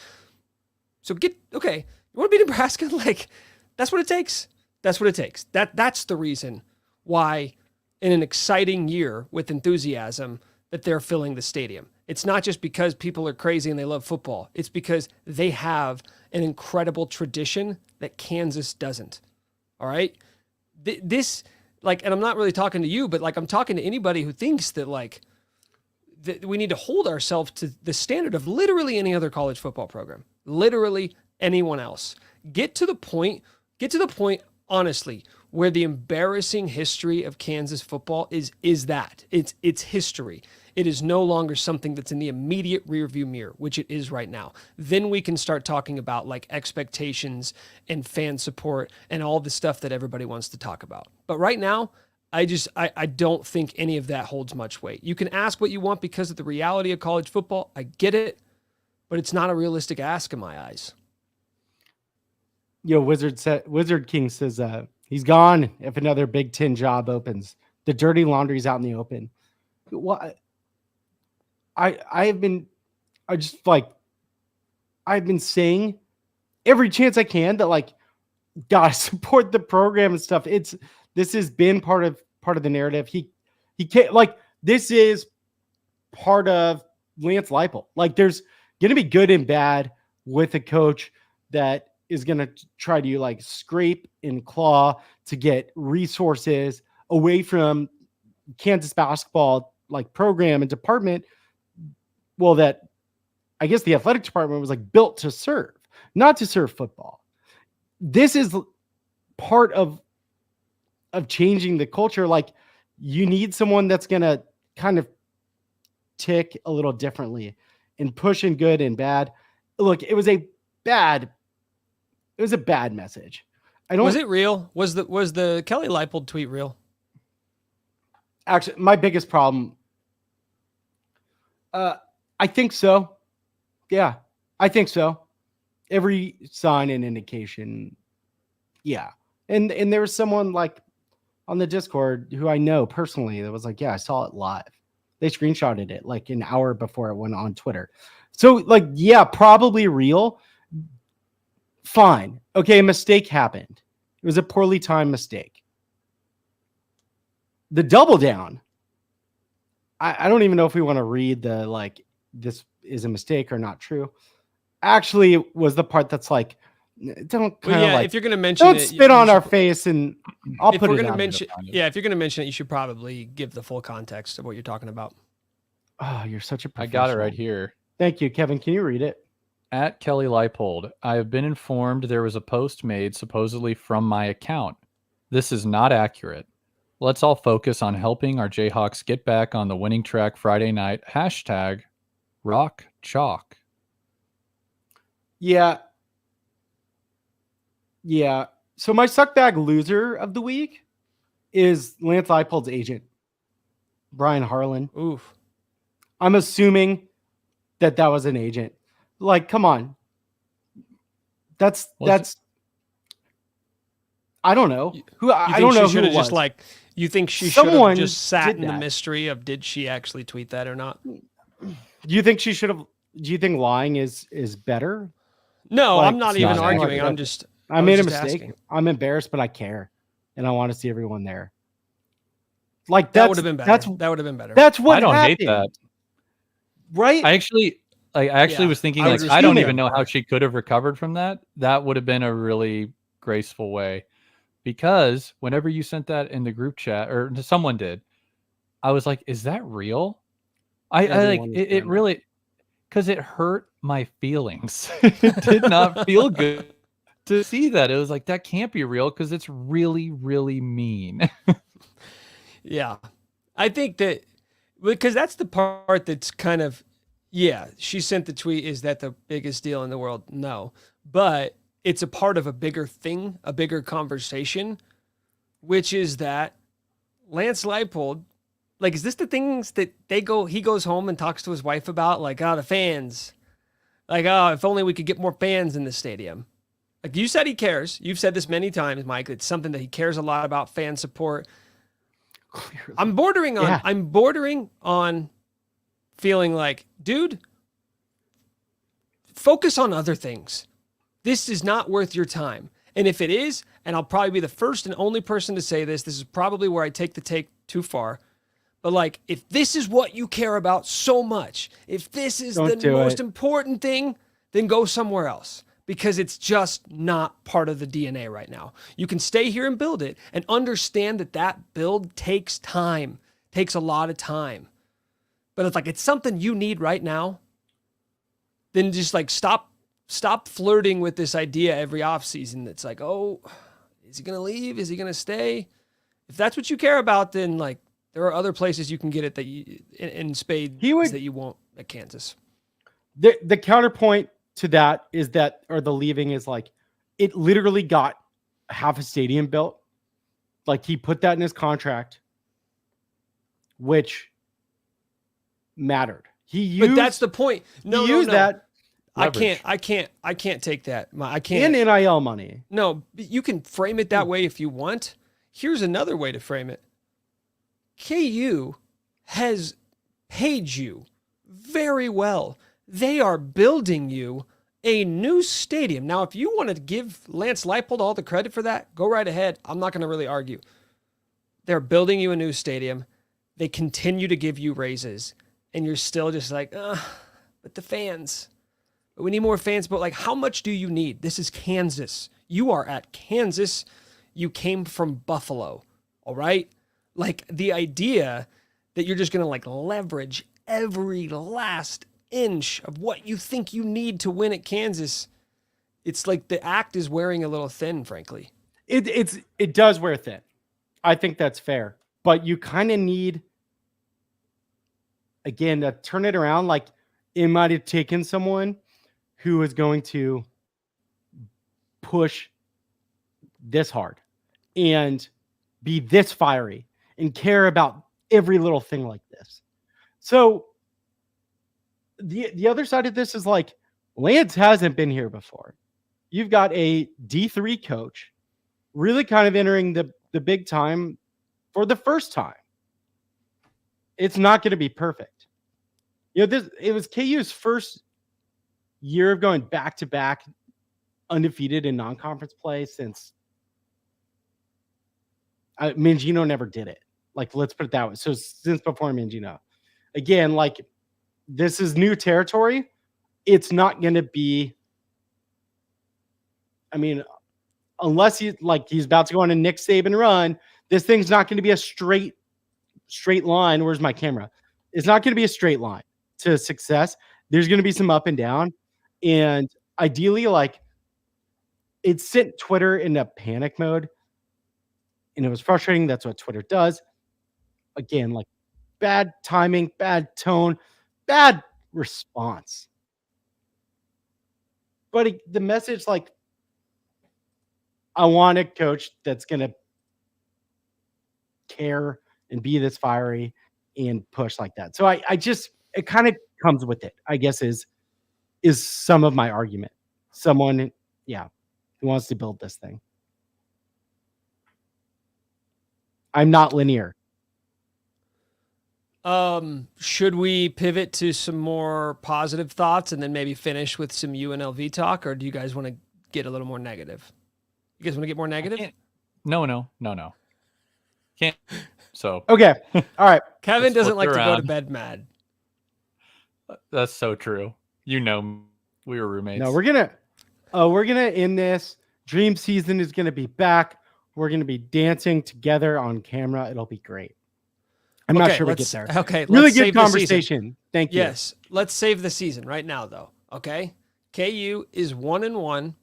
So okay, you want to beat Nebraska? Like, that's what it takes. That's what it takes. That's the reason why in an exciting year with enthusiasm that they're filling the stadium. It's not just because people are crazy and they love football. It's because they have an incredible tradition that Kansas doesn't. All right. This, like, and I'm not really talking to you, but like, I'm talking to anybody who thinks that like, that we need to hold ourselves to the standard of literally any other college football program, literally anyone else. Get to the point, honestly, where the embarrassing history of Kansas football is that it's history. It is no longer something that's in the immediate rearview mirror, which it is right now. Then we can start talking about like expectations and fan support and all the stuff that everybody wants to talk about. But right now, I don't think any of that holds much weight. You can ask what you want because of the reality of college football. I get it, but it's not a realistic ask in my eyes. Wizard King says he's gone if another Big Ten job opens. The dirty laundry's out in the open. What? I've been saying every chance I can that like gotta support the program and stuff. This has been part of the narrative. He can't, like, this is part of Lance Leipold. Like, there's gonna be good and bad with a coach that is gonna try to like scrape and claw to get resources away from Kansas basketball like program and department. Well, that I guess the athletic department was like built to serve, not to serve football. This is part of changing the culture. Like, you need someone that's going to kind of tick a little differently and push in good and bad. Look, it was a bad message. Was it real? Was the Kelly Leipold tweet real? Actually, my biggest problem, I think so. Yeah, I think so. Every sign and indication. Yeah. And there was someone like on the Discord who I know personally that was like, yeah, I saw it live. They screenshotted it like an hour before it went on Twitter. So like, yeah, probably real. Fine. Okay. A mistake happened. It was a poorly timed mistake. The double down. I don't even know if we want to read the, like, this is a mistake or not true. Actually, it was the part that's like, don't kind of like, if you're going to mention don't it, spit on our face, and I'll put it out. If you're going to mention it, you should probably give the full context of what you're talking about. Oh, you're such a I got it right here. Thank you, Kevin. Can you read it? At Kelly Leipold, I have been informed there was a post made supposedly from my account. This is not accurate. Let's all focus on helping our Jayhawks get back on the winning track Friday night. # Rock Chalk. Yeah. Yeah. So my suckbag loser of the week is Lance Leipold's agent, Brian Harlan. Oof. I'm assuming that was an agent. Like, come on. That's I don't know. I don't know who it was. Just like, you think she should have just sat in the mystery of did she actually tweet that or not? Do you think she should have? Do you think lying is better? No, like, I'm not even arguing. I made a mistake. Asking. I'm embarrassed, but I care, and I want to see everyone there. Like, that would have been better. That would have been better. That's what I don't happened. hate that. Right? I actually was thinking, like, I don't even know how she could have recovered from that. That would have been a really graceful way, because whenever you sent that in the group chat, or someone did, I was like, is that real? I like it really, because it hurt my feelings. It did not feel good to see that. It was like, that can't be real, because it's really, really mean. Yeah. I think that, because that's the part that's kind of, yeah, she sent the tweet, is that the biggest deal in the world? No. But it's a part of a bigger thing, a bigger conversation, which is that Lance Leipold, like, is this the things that he goes home and talks to his wife about? Like, the fans. Like, if only we could get more fans in the stadium. Like, you said he cares. You've said this many times, Mike. It's something that he cares a lot about, fan support. Clearly. I'm bordering on feeling like, dude, focus on other things. This is not worth your time. And if it is, and I'll probably be the first and only person to say this is probably where I take the take too far, But like, if this is what you care about so much, if this is Don't the do most it. important thing, then go somewhere else because it's just not part of the DNA right now. You can stay here and build it and understand that that build takes time, takes a lot of time. But it's like, it's something you need right now. Then just like stop flirting with this idea every offseason. That's like, oh, is he going to leave? Is he going to stay? If that's what you care about, then like, there are other places you can get it that you in spades that you won't at Kansas. The counterpoint to that is that, or the leaving is like, it literally got half a stadium built. Like he put that in his contract, which mattered. But that's the point. No, he used that. I can't take that. I can't. In NIL money. No, you can frame it that way if you want. Here's another way to frame it. KU has paid you very well. They are building you a new stadium. Now, if you want to give Lance Leipold all the credit for that, go right ahead. I'm not going to really argue. They're building you a new stadium. They continue to give you raises. And you're still just like, but the fans. But we need more fans. But like, how much do you need? This is Kansas. You are at Kansas. You came from Buffalo. All right? Like the idea that you're just going to like leverage every last inch of what you think you need to win at Kansas. It's like the act is wearing a little thin, frankly. It does wear thin. I think that's fair, but you kind of need, again, to turn it around. Like it might have taken someone who is going to push this hard and be this fiery and care about every little thing like this. So the other side of this is like Lance hasn't been here before. You've got a D3 coach really kind of entering the big time for the first time. It's not going to be perfect. You know, it was KU's first year of going back to back undefeated in non-conference play since Mangino never did it. Like, let's put it that way. So since before Mangino, again, like this is new territory. It's not going to be, I mean, unless he's about to go on a Nick Saban run, this thing's not going to be a straight line. Where's my camera? It's not going to be a straight line to success. There's going to be some up and down. And ideally, like it sent Twitter into panic mode. And it was frustrating. That's what Twitter does. Again, like bad timing, bad tone, bad response. But the message, like, I want a coach that's going to care and be this fiery and push like that. So I just, it kind of comes with it, I guess, is some of my argument. Someone, who wants to build this thing. I'm not linear. Should we pivot to some more positive thoughts and then maybe finish with some UNLV talk, or do you guys want to get a little more negative? You guys want to get more negative? No. Can't. So okay, all right. Kevin doesn't like to go to bed mad. That's so true. You know, we were roommates. No, we're gonna end this. Dream season is gonna be back. We're gonna be dancing together on camera. It'll be great. I'm not sure we get there. Okay, really let's good save conversation. Thank you. Yes, let's save the season right now, though. Okay, KU is 1-1.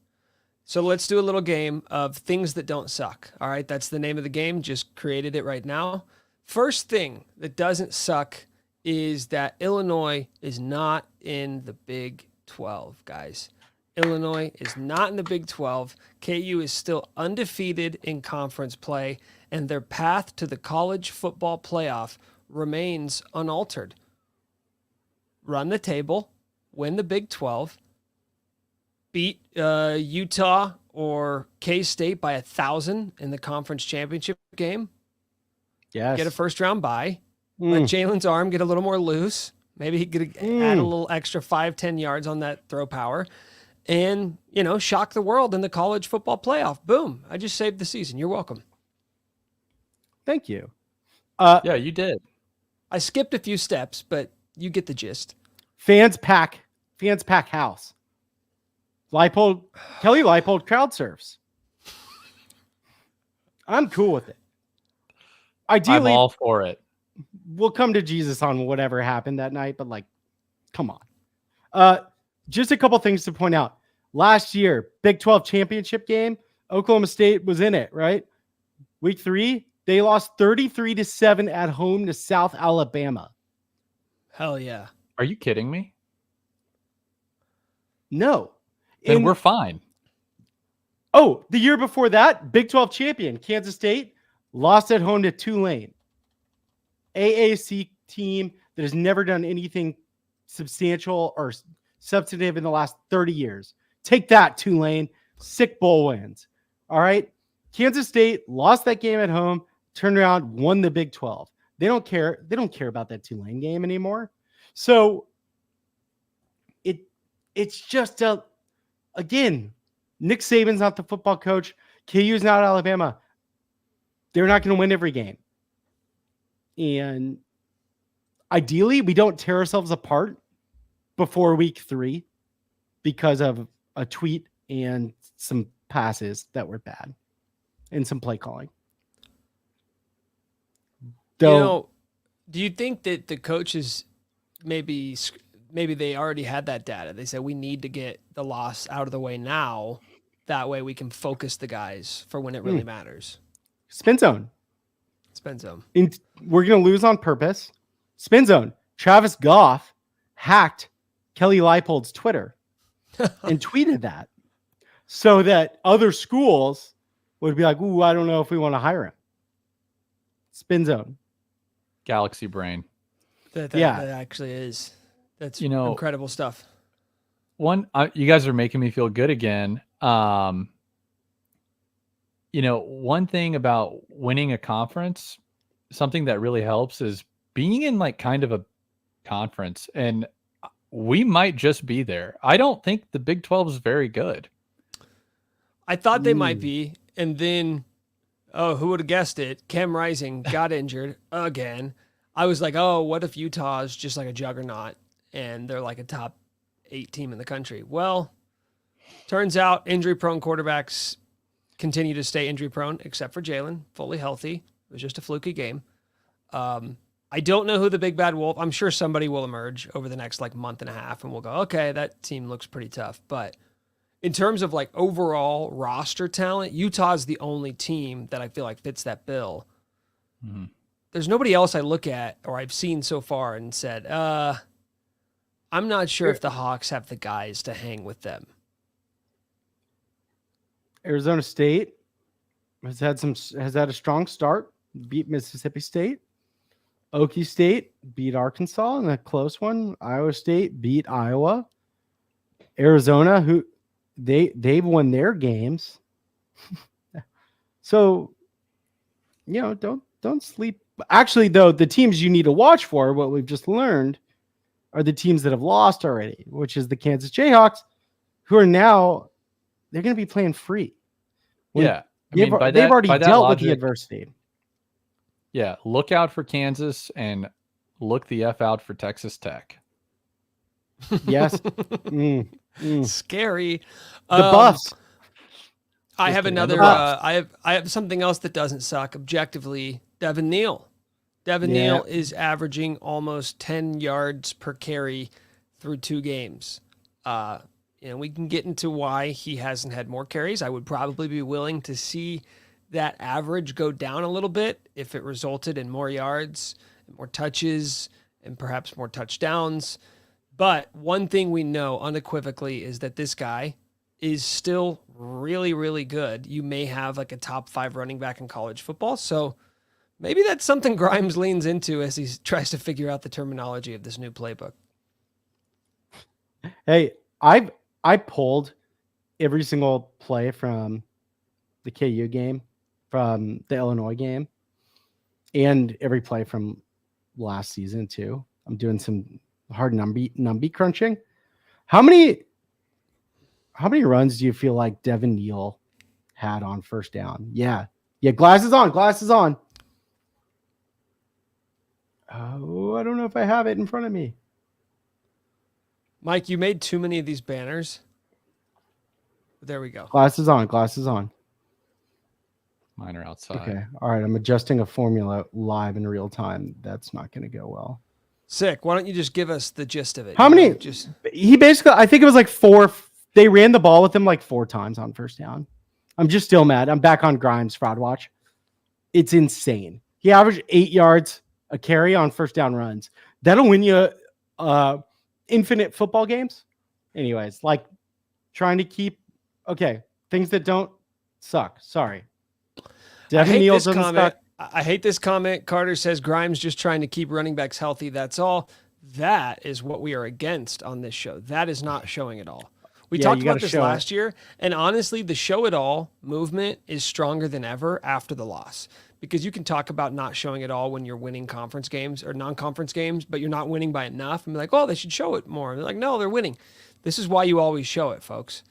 So let's do a little game of things that don't suck. All right, that's the name of the game. Just created it right now. First thing that doesn't suck is that Illinois is not in the Big 12, guys. Illinois is not in the Big 12. KU is still undefeated in conference play, and their path to the college football playoff remains unaltered. Run the table, win the Big 12, beat Utah or K-State by 1,000 in the conference championship game. Yes. Get a first-round bye. Let Jalen's arm get a little more loose. Maybe he could add a little extra 5-10 yards on that throw power. And, shock the world in the college football playoff. Boom. I just saved the season. You're welcome. Thank you. Yeah, you did. I skipped a few steps, but you get the gist. Fans pack house. Kelly Leipold crowd surfs. I'm cool with it. Ideally, I'm all for it. we'll come to Jesus on whatever happened that night, but like, come on. Just a couple things to point out. Last year, Big 12 championship game, Oklahoma State was in it, right? Week 3, they lost 33-7 at home to South Alabama. Hell yeah. Are you kidding me? No. Then we're fine. Oh, the year before that, Big 12 champion, Kansas State, lost at home to Tulane. AAC team that has never done anything substantial or substantive in the last 30 years. Take that, Tulane. Sick bowl wins. All right. Kansas State lost that game at home, turned around, won the Big 12. They don't care. They don't care about that Tulane game anymore. So it's just again, Nick Saban's not the football coach. KU's not Alabama. They're not going to win every game. And ideally, we don't tear ourselves apart before week 3 because of a tweet and some passes that were bad and some play calling. Do you think that the coaches maybe they already had that data? They said we need to get the loss out of the way now. That way we can focus the guys for when it really matters. Spin zone. We're going to lose on purpose. Spin zone. Travis Goff hacked Kelly Leipold's Twitter and tweeted that so that other schools would be like, ooh, I don't know if we want to hire him. Spin zone. Galaxy brain. That actually is. That's incredible stuff. You guys are making me feel good again. One thing about winning a conference, something that really helps is being in like kind of a conference, and we might just be there. I don't think the Big 12 is very good. I thought they might be. And then, who would have guessed it? Cam Rising got injured again. I was like, what if Utah's just like a juggernaut and they're like a top 8 team in the country? Well, turns out injury-prone quarterbacks continue to stay injury-prone, except for Jalen, fully healthy. It was just a fluky game. I don't know who the big bad wolf. I'm sure somebody will emerge over the next like month and a half, and we'll go, okay, that team looks pretty tough. But in terms of like overall roster talent, Utah's the only team that I feel like fits that bill. Mm-hmm. There's nobody else I look at or I've seen so far and said, I'm not sure if the Hawks have the guys to hang with them. Arizona State has had a strong start, beat Mississippi State. Okie State beat Arkansas in a close one. Iowa State beat Iowa. Arizona, who they've won their games. So, don't sleep. Actually, though, the teams you need to watch for, what we've just learned, are the teams that have lost already, which is the Kansas Jayhawks, who are now they're going to be playing free. Yeah, they've already dealt with the adversity. Yeah, look out for Kansas and look the F out for Texas Tech. Yes. Scary. The Buffs. I have another. I have something else that doesn't suck objectively. Devin Neal. Neal is averaging almost 10 yards per carry through 2 games. We can get into why he hasn't had more carries. I would probably be willing to see that average go down a little bit if it resulted in more yards, and more touches, and perhaps more touchdowns. But one thing we know unequivocally is that this guy is still really, really good. You may have like a top 5 running back in college football. So maybe that's something Grimes leans into as he tries to figure out the terminology of this new playbook. Hey, I pulled every single play from the KU game, from the Illinois game, and every play from last season too. I'm doing some hard numby crunching. How many runs do you feel like Devin Neal had on first down? Yeah. Glasses on. Oh, I don't know if I have it in front of me. Mike, you made too many of these banners. There we go. Glasses on, glasses on. Mine are outside. Okay. All right. I'm adjusting a formula live in real time. That's not going to go well. Sick. Why don't you just give us the gist of it? How many? He basically, I think it was like 4. They ran the ball with him like 4 times on first down. I'm just still mad. I'm back on Grimes fraud watch. It's insane. He averaged 8 yards a carry on first down runs. That'll win you infinite football games. Anyways, like trying to keep, things that don't suck. Sorry. Devin Neal doesn't suck. I hate this comment. Carter says Grimes just trying to keep running backs healthy. That's all. That is what we are against on this show. That is not showing it all. We talked about this last year, and honestly, the show it all movement is stronger than ever after the loss, because you can talk about not showing it all when you're winning conference games or non-conference games, but you're not winning by enough, and be like, oh, they should show it more. And they're like, no, they're winning. This is why you always show it, folks,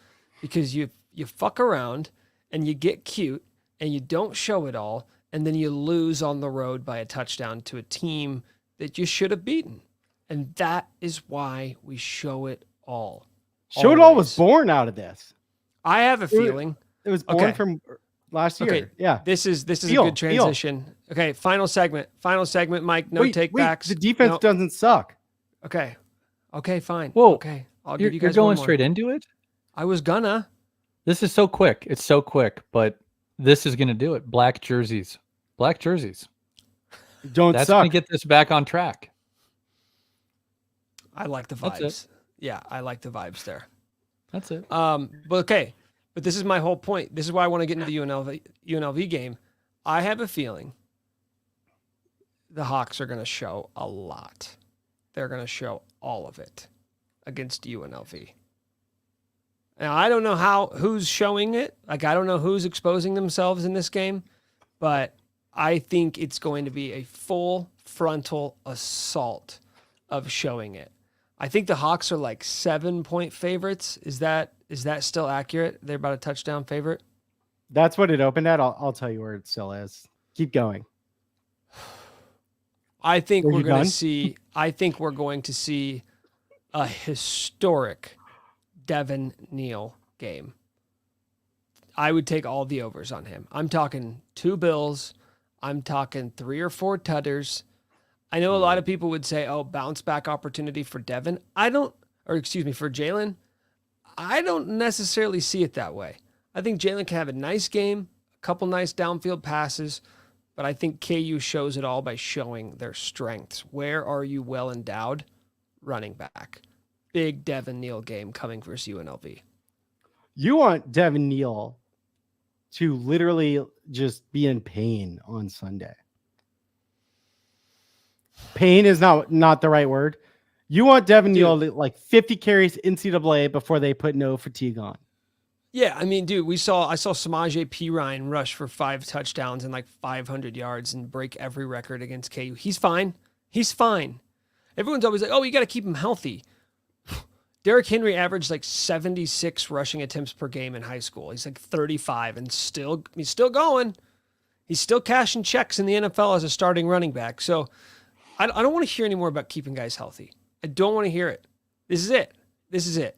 because you fuck around and you get cute and you don't show it all, and then you lose on the road by a touchdown to a team that you should have beaten. And that is why we show it all. Show It All was born out of this. I have a feeling. It was born from last year. Okay. Yeah. This is a good transition. Okay. Final segment, Mike. No take backs. The defense doesn't suck. Okay. Okay, fine. Whoa. Okay. I'll give you guys You're one going more. straight into it? I was gonna. This is so quick. It's so quick, but this is going to do it. Black jerseys. Black jerseys. Don't That's suck. going to get this back on track. I like the That's vibes. Yeah, I like the vibes there. That's it. But this is my whole point. This is why I want to get into the UNLV game. I have a feeling the Hawks are going to show a lot. They're going to show all of it against UNLV. Now, I don't know who's showing it. Like, I don't know who's exposing themselves in this game, but I think it's going to be a full frontal assault of showing it. I think the Hawks are like 7-point favorites. Is that still accurate? They're about a touchdown favorite. That's what it opened at. I'll tell you where it still is. Keep going. I think we're going to see a historic Devin Neal game. I would take all the overs on him. I'm talking 2 bills. I'm talking 3 or 4 tutters. I know a lot of people would say, oh, bounce back opportunity for Devin. For Jalen. I don't necessarily see it that way. I think Jalen can have a nice game, a couple nice downfield passes, but I think KU shows it all by showing their strengths. Where are you well endowed? Running back. Big Devin Neal game coming versus UNLV. You want Devin Neal to literally just be in pain on Sunday. Pain is not the right word. You want Devin Neal to, like 50 carries NCAA before they put no fatigue on. Yeah, I mean, dude, I saw Samaje Perine rush for 5 touchdowns and like 500 yards and break every record against KU. He's fine. Everyone's always like, oh, you got to keep him healthy. Derrick Henry averaged like 76 rushing attempts per game in high school. He's like 35 and he's still going. He's still cashing checks in the NFL as a starting running back. So I don't want to hear any more about keeping guys healthy. I don't want to hear it. This is it.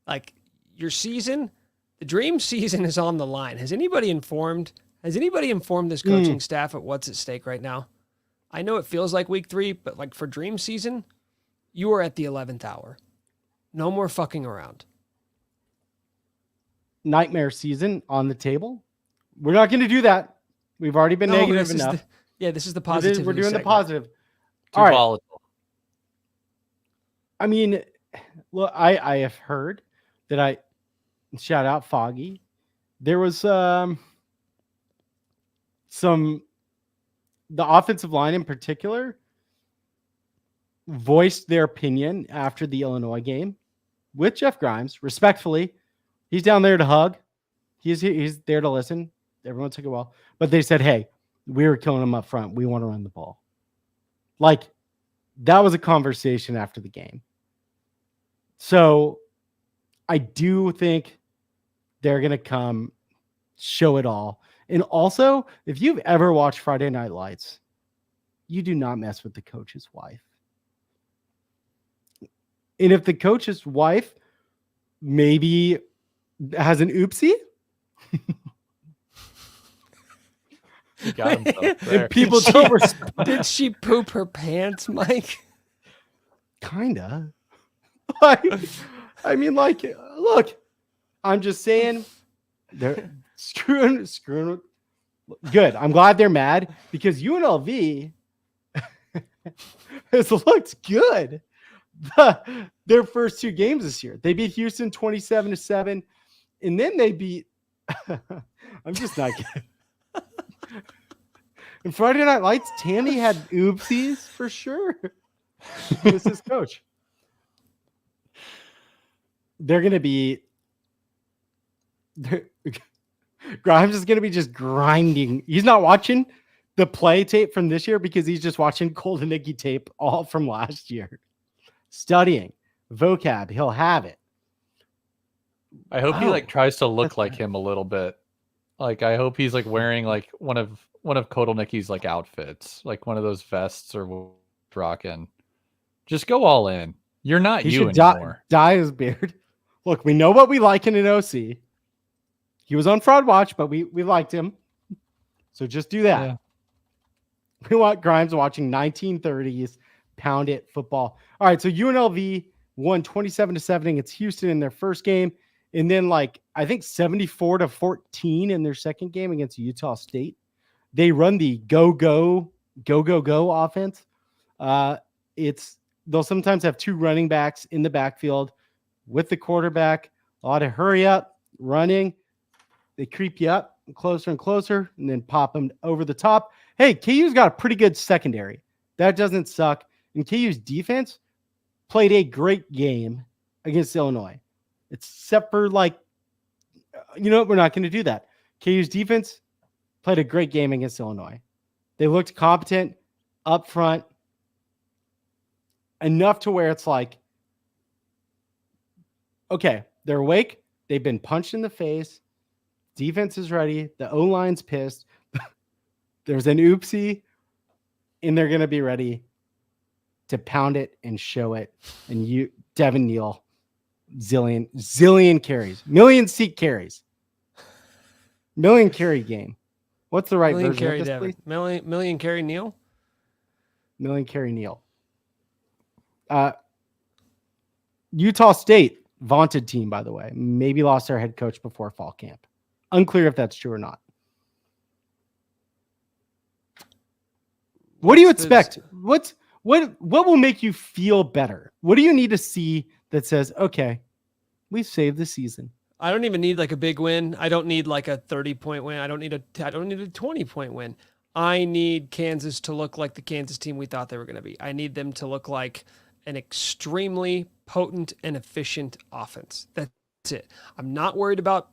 Like, your season, the dream season is on the line. Has anybody informed this coaching staff of what's at stake right now? I know it feels like week 3, but like for dream season, you are at the 11th hour. No more fucking around. Nightmare season on the table. We're not going to do that. We've already been negative enough. This is the positive. We're doing the positive. Too volatile. I mean, look, I have heard that shout out Foggy. There was the offensive line in particular voiced their opinion after the Illinois game with Jeff Grimes. Respectfully, he's down there to hug. He's there to listen. Everyone took it well, but they said, "Hey, we were killing them up front. We want to run the ball." Like, that was a conversation after the game. So I do think they're going to come show it all. And also, if you've ever watched Friday Night Lights, You do not mess with the coach's wife. And if the coach's wife maybe has an oopsie, He got himself there. people don't respond. Did she poop her pants, Mike? Kinda. I mean, like, look, I'm just saying they're screwing. Good. I'm glad they're mad because UNLV has looked good. Their first 2 games this year. They beat Houston 27-7, and then they beat I'm just not kidding. And Friday Night Lights, Tammy had oopsies for sure. This is coach. They're gonna be Grimes is gonna be just grinding. He's not watching the play tape from this year because he's just watching Cole and Nikki tape all from last year. Studying vocab, he'll have it. I hope he like tries to look like him a little bit. Like I hope he's like wearing like one of Kotelnicki's like outfits, like one of those vests or rocking. Just go all in. You're not He you should anymore. dye his beard. Look, we know what we like in an OC. He was on Fraud Watch, but we liked him. So just do that. Yeah. We want Grimes watching 1930s pound it football. All right, so UNLV won 27-7 against Houston in their first game, and then like I think 74-14 in their second game against Utah State. They run the go offense. They'll sometimes have 2 running backs in the backfield with the quarterback. A lot of hurry up, running. They creep you up closer and closer, and then pop them over the top. Hey, KU's got a pretty good secondary. That doesn't suck. And KU's defense played a great game against Illinois. Except for like, you know what? We're not going to do that. KU's defense played a great game against Illinois. They looked competent up front enough to where it's like, okay, they're awake. They've been punched in the face. Defense is ready. The O-line's pissed. There's an oopsie, and they're going to be ready to pound it and show it. And Devin Neal, zillion carries, million seat carries, million carry game. What's the right Million version carry of this, Devin. please? Million carry Neal. Million carry Neal. Utah State, vaunted team, by the way, maybe lost their head coach before fall camp. Unclear if that's true or not. What do you expect? What will make you feel better? What do you need to see that says, okay, we saved the season? I don't even need like a big win. I don't need like a 30-point win. I don't need a 20-point win. I need Kansas to look like the Kansas team we thought they were going to be. I need them to look like an extremely potent and efficient offense. That's it. I'm not worried about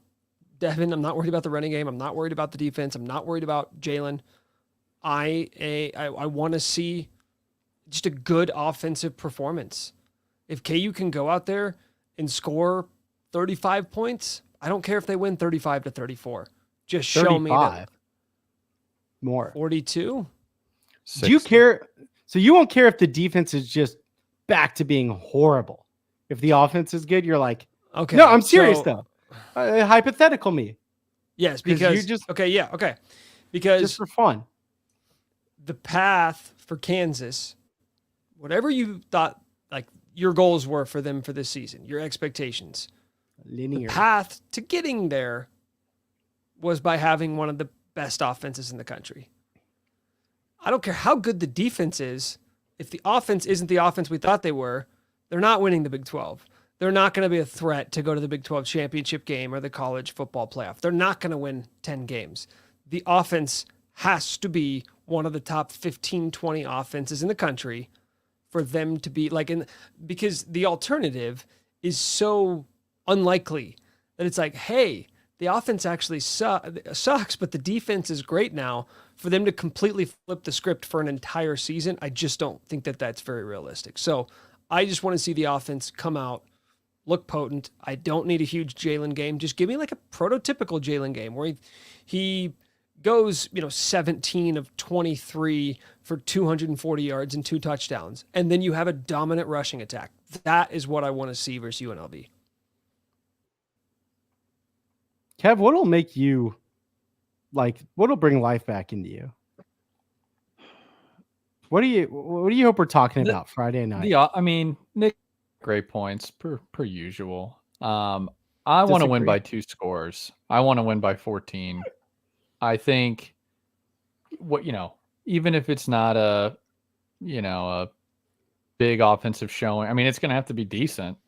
Devin. I'm not worried about the running game. I'm not worried about the defense. I'm not worried about Jalen. I want to see just a good offensive performance. If KU can go out there and score 35 points, I don't care if they win 35-34. Just show me that. More. 42? 60. Do you care? So you won't care if the defense is just back to being horrible. If the offense is good, you're like, okay. No, I'm serious though. Hypothetical me. Yes, because you just okay. Because just for fun. The path for Kansas, whatever you thought like your goals were for them for this season, your expectations, linear. The path to getting there was by having one of the best offenses in the country. I don't care how good the defense is. If the offense isn't the offense we thought they were, they're not winning the Big 12. They're not going to be a threat to go to the Big 12 championship game or the college football playoff. They're not going to win 10 games. The offense has to be one of the top 15, 20 offenses in the country for them to be like, because the alternative is so unlikely that it's like, hey, the offense actually sucks, but the defense is great now. For them to completely flip the script for an entire season, I just don't think that that's very realistic. So I just want to see the offense come out, look potent. I don't need a huge Jalen game. Just give me like a prototypical Jalen game where he goes, 17 of 23 for 240 yards and 2 touchdowns, and then you have a dominant rushing attack. That is what I want to see versus UNLV. Kev, what'll make you what'll bring life back into you? What do you hope we're talking about Friday night? Yeah, I mean, Nick, great points per usual. I want to win by 2 scores. I want to win by 14. I think even if it's not a big offensive showing, I mean, it's going to have to be decent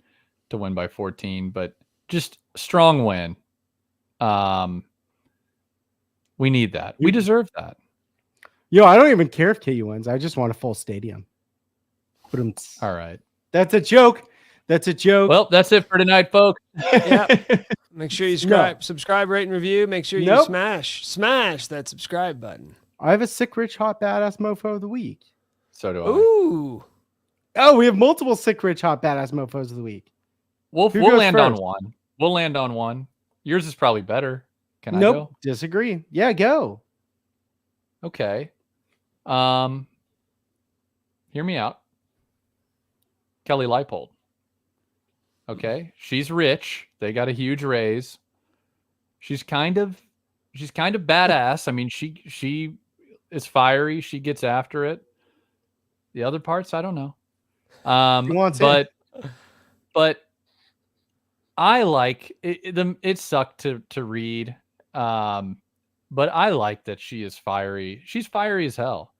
to win by 14, but just strong win. We need that. We deserve that. I don't even care if KU wins. I just want a full stadium. All right. That's a joke. That's a joke. Well, that's it for tonight, folks. Yeah. Make sure you subscribe, rate, and review. Make sure you smash that subscribe button. I have a sick, rich, hot, badass mofo of the week. So do I. Ooh. Oh, we have multiple sick, rich, hot, badass mofos of the week. We'll land on one. We'll land on one. Yours is probably better. Can I go? Disagree. Yeah, go. Okay. Hear me out. Kelly Leipold. Okay. She's rich. They got a huge raise. She's kind of badass. I mean, she is fiery. She gets after it. The other parts, I don't know. But I like it. It sucked to read. But I like that she is fiery. She's fiery as hell.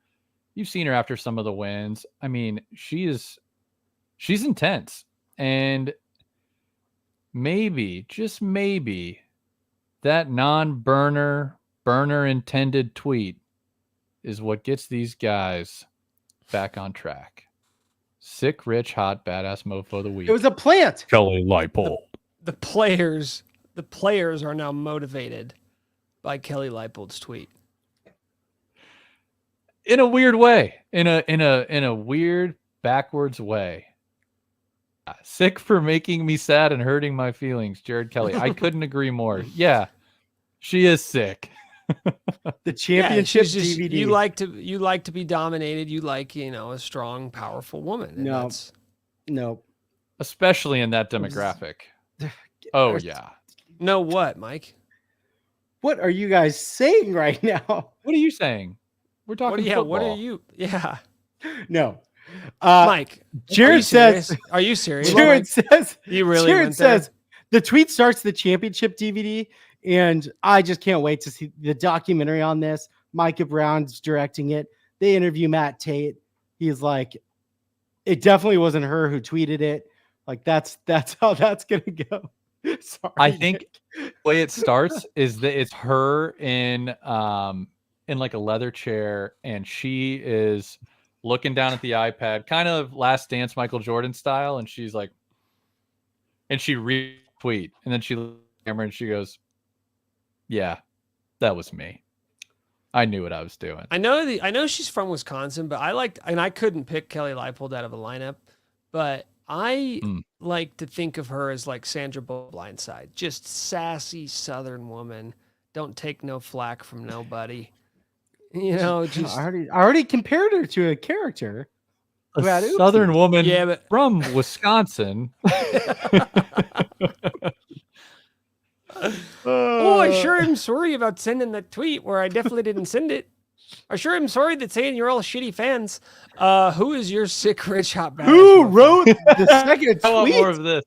You've seen her after some of the wins. I mean, she's intense. And maybe, just maybe, that burner intended tweet is what gets these guys back on track. Sick, rich, hot, badass mofo of the week. It was a plant. Kelly Leipold. The players are now motivated by Kelly Leipold's tweet. In a weird way. In a weird backwards way. Sick for making me sad and hurting my feelings, Jared Kelly. I couldn't agree more. Yeah. She is sick. The championship DVD. You like to be dominated. You like, a strong, powerful woman. No. Especially in that demographic. Oh yeah. No, what, Mike? What are you guys saying right now? What are you saying? We're talking football. What are you? Yeah. No. Mike. Jared says. Are you serious? Jared says. You really? Jared says the tweet starts the championship DVD, and I just can't wait to see the documentary on this. Micah Brown's directing it. They interview Matt Tate. He's like, it definitely wasn't her who tweeted it. Like that's how that's gonna go. Sorry, I think the way it starts is that it's her in like a leather chair, and she is looking down at the iPad, kind of Last Dance Michael Jordan style, and she's like, and she retweet, and then she looks at the camera and she goes, "Yeah, that was me. I knew what I was doing." I know she's from Wisconsin, but I couldn't pick Kelly Leipold out of a lineup, but I like to think of her as like Sandra Bullock Blindside, just sassy Southern woman. Don't take no flack from nobody. Just I already compared her to a character. A Southern woman from Wisconsin. I sure am sorry about sending that tweet where I definitely didn't send it. I sure am sorry that saying you're all shitty fans. Who is your sick, rich, hot badass? Who wrote the second tweet? I want more of this.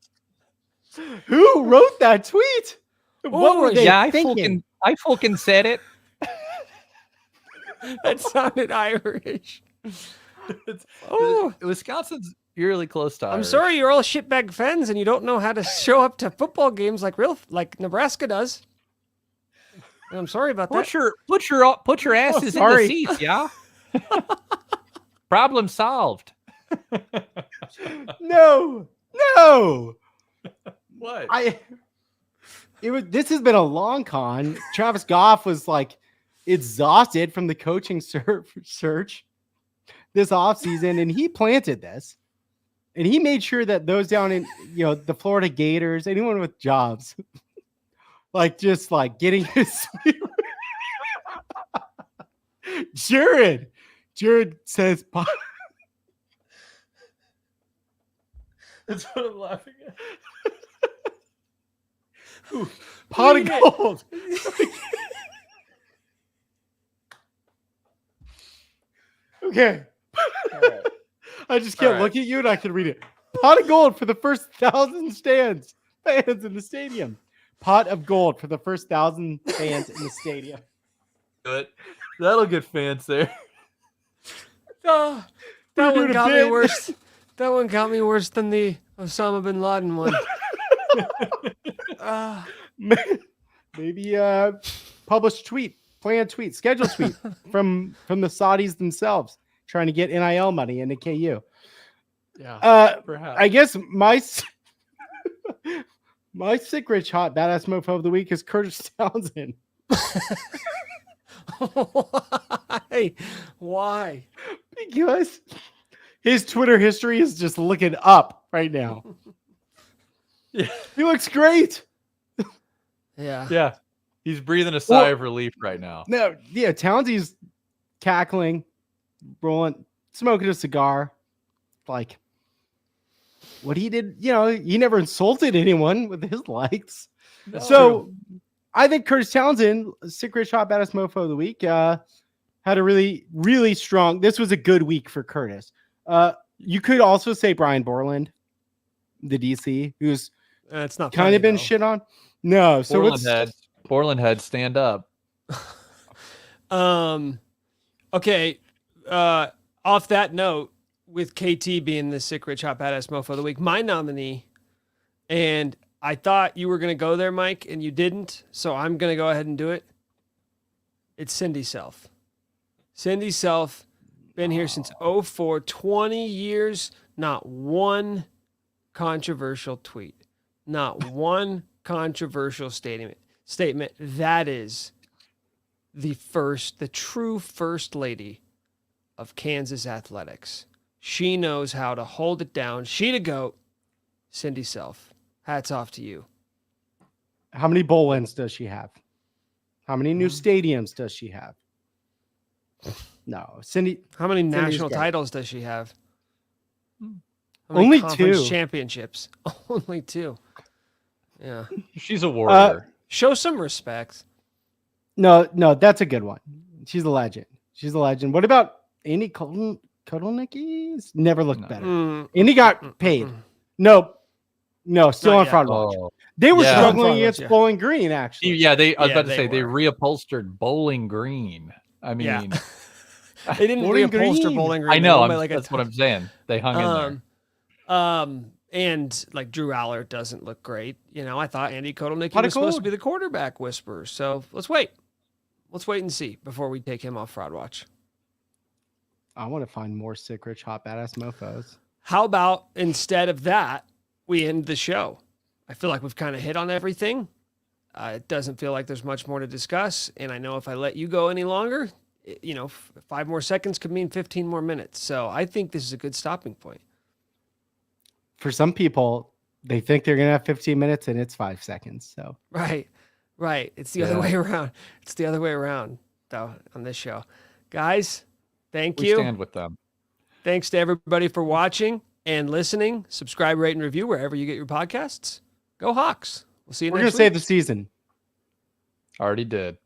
Who wrote that tweet? What were they thinking? I fucking said it. That sounded Irish. Wisconsin's eerily close to Irish. I'm sorry you're all shitbag fans and you don't know how to show up to football games like Nebraska does. And I'm sorry about that. Put your asses in the seats, yeah. Problem solved. No. What? This has been a long con. Travis Goff was like exhausted from the coaching search this offseason, and he planted this. And he made sure that those down in the Florida Gators, anyone with jobs, getting his Jared says That's what I'm laughing at. pot of gold. Okay. I just can't look at you and I can read it. Pot of gold for the first 1,000 fans in the stadium. Pot of gold for the first 1,000 fans in the stadium. Good. That'll get fans there. Oh, that one got me worse. That one got me worse than the Osama bin Laden one. Maybe published tweet, planned tweet, scheduled tweet from the Saudis themselves trying to get NIL money into KU. Yeah, perhaps. I guess my sick rich hot badass mofo of the week is Curtis Townsend. Why? Because his Twitter history is just looking up right now. Yeah. He looks great. Yeah. He's breathing a sigh of relief right now. No, yeah, Townsend's cackling, rolling, smoking a cigar. Like, what he did, he never insulted anyone with his likes. That's so true. I think Curtis Townsend, sick rich hot badass mofo of the week, had a really, really strong. This was a good week for Curtis. You could also say Brian Borland, the DC, who's it's not kind of been shit on. No, so Borland head, stand up. Okay. Off that note, with KT being the sick rich hot badass mofo of the week, my nominee, and I thought you were going to go there, Mike, and you didn't, so I'm going to go ahead and do it. It's Cindy Self. Cindy Self, been here since 2004, 20 years, not one controversial tweet, not one controversial statement. That is the true first lady of Kansas athletics. She knows how to hold it down. She the GOAT. Cindy Self. Hats off to you. How many bowl wins does she have? How many new stadiums does she have? No, Cindy. How many national titles does she have? Only conference 2 championships. Only 2. Yeah. She's a warrior. Show some respect. No, that's a good one. She's a legend. What about Andy Kotelnicki? Never looked better. Andy got paid. No, still on Fraud Watch. They were struggling against Bowling Green, actually. Yeah, I was about to say they reupholstered Bowling Green. I mean, they didn't reupholster Bowling Green. I know. That's what I'm saying. They hung in there. And like Drew Aller doesn't look great. I thought Andy Kotelnicki was supposed to be the quarterback whisperer. So let's wait. Let's wait and see before we take him off Fraud Watch. I want to find more sick, rich, hot, badass mofos. How about instead of that, we end the show? I feel like we've kind of hit on everything. It doesn't feel like there's much more to discuss. And I know if I let you go any longer, 5 more seconds could mean 15 more minutes. So I think this is a good stopping point. For some people, they think they're going to have 15 minutes and it's 5 seconds. So Right. It's the other way around. It's the other way around, though, on this show. Guys, thank you. We stand with them. Thanks to everybody for watching and listening. Subscribe, rate, and review wherever you get your podcasts. Go Hawks. We'll see you next week. We're going to save the season. Already did.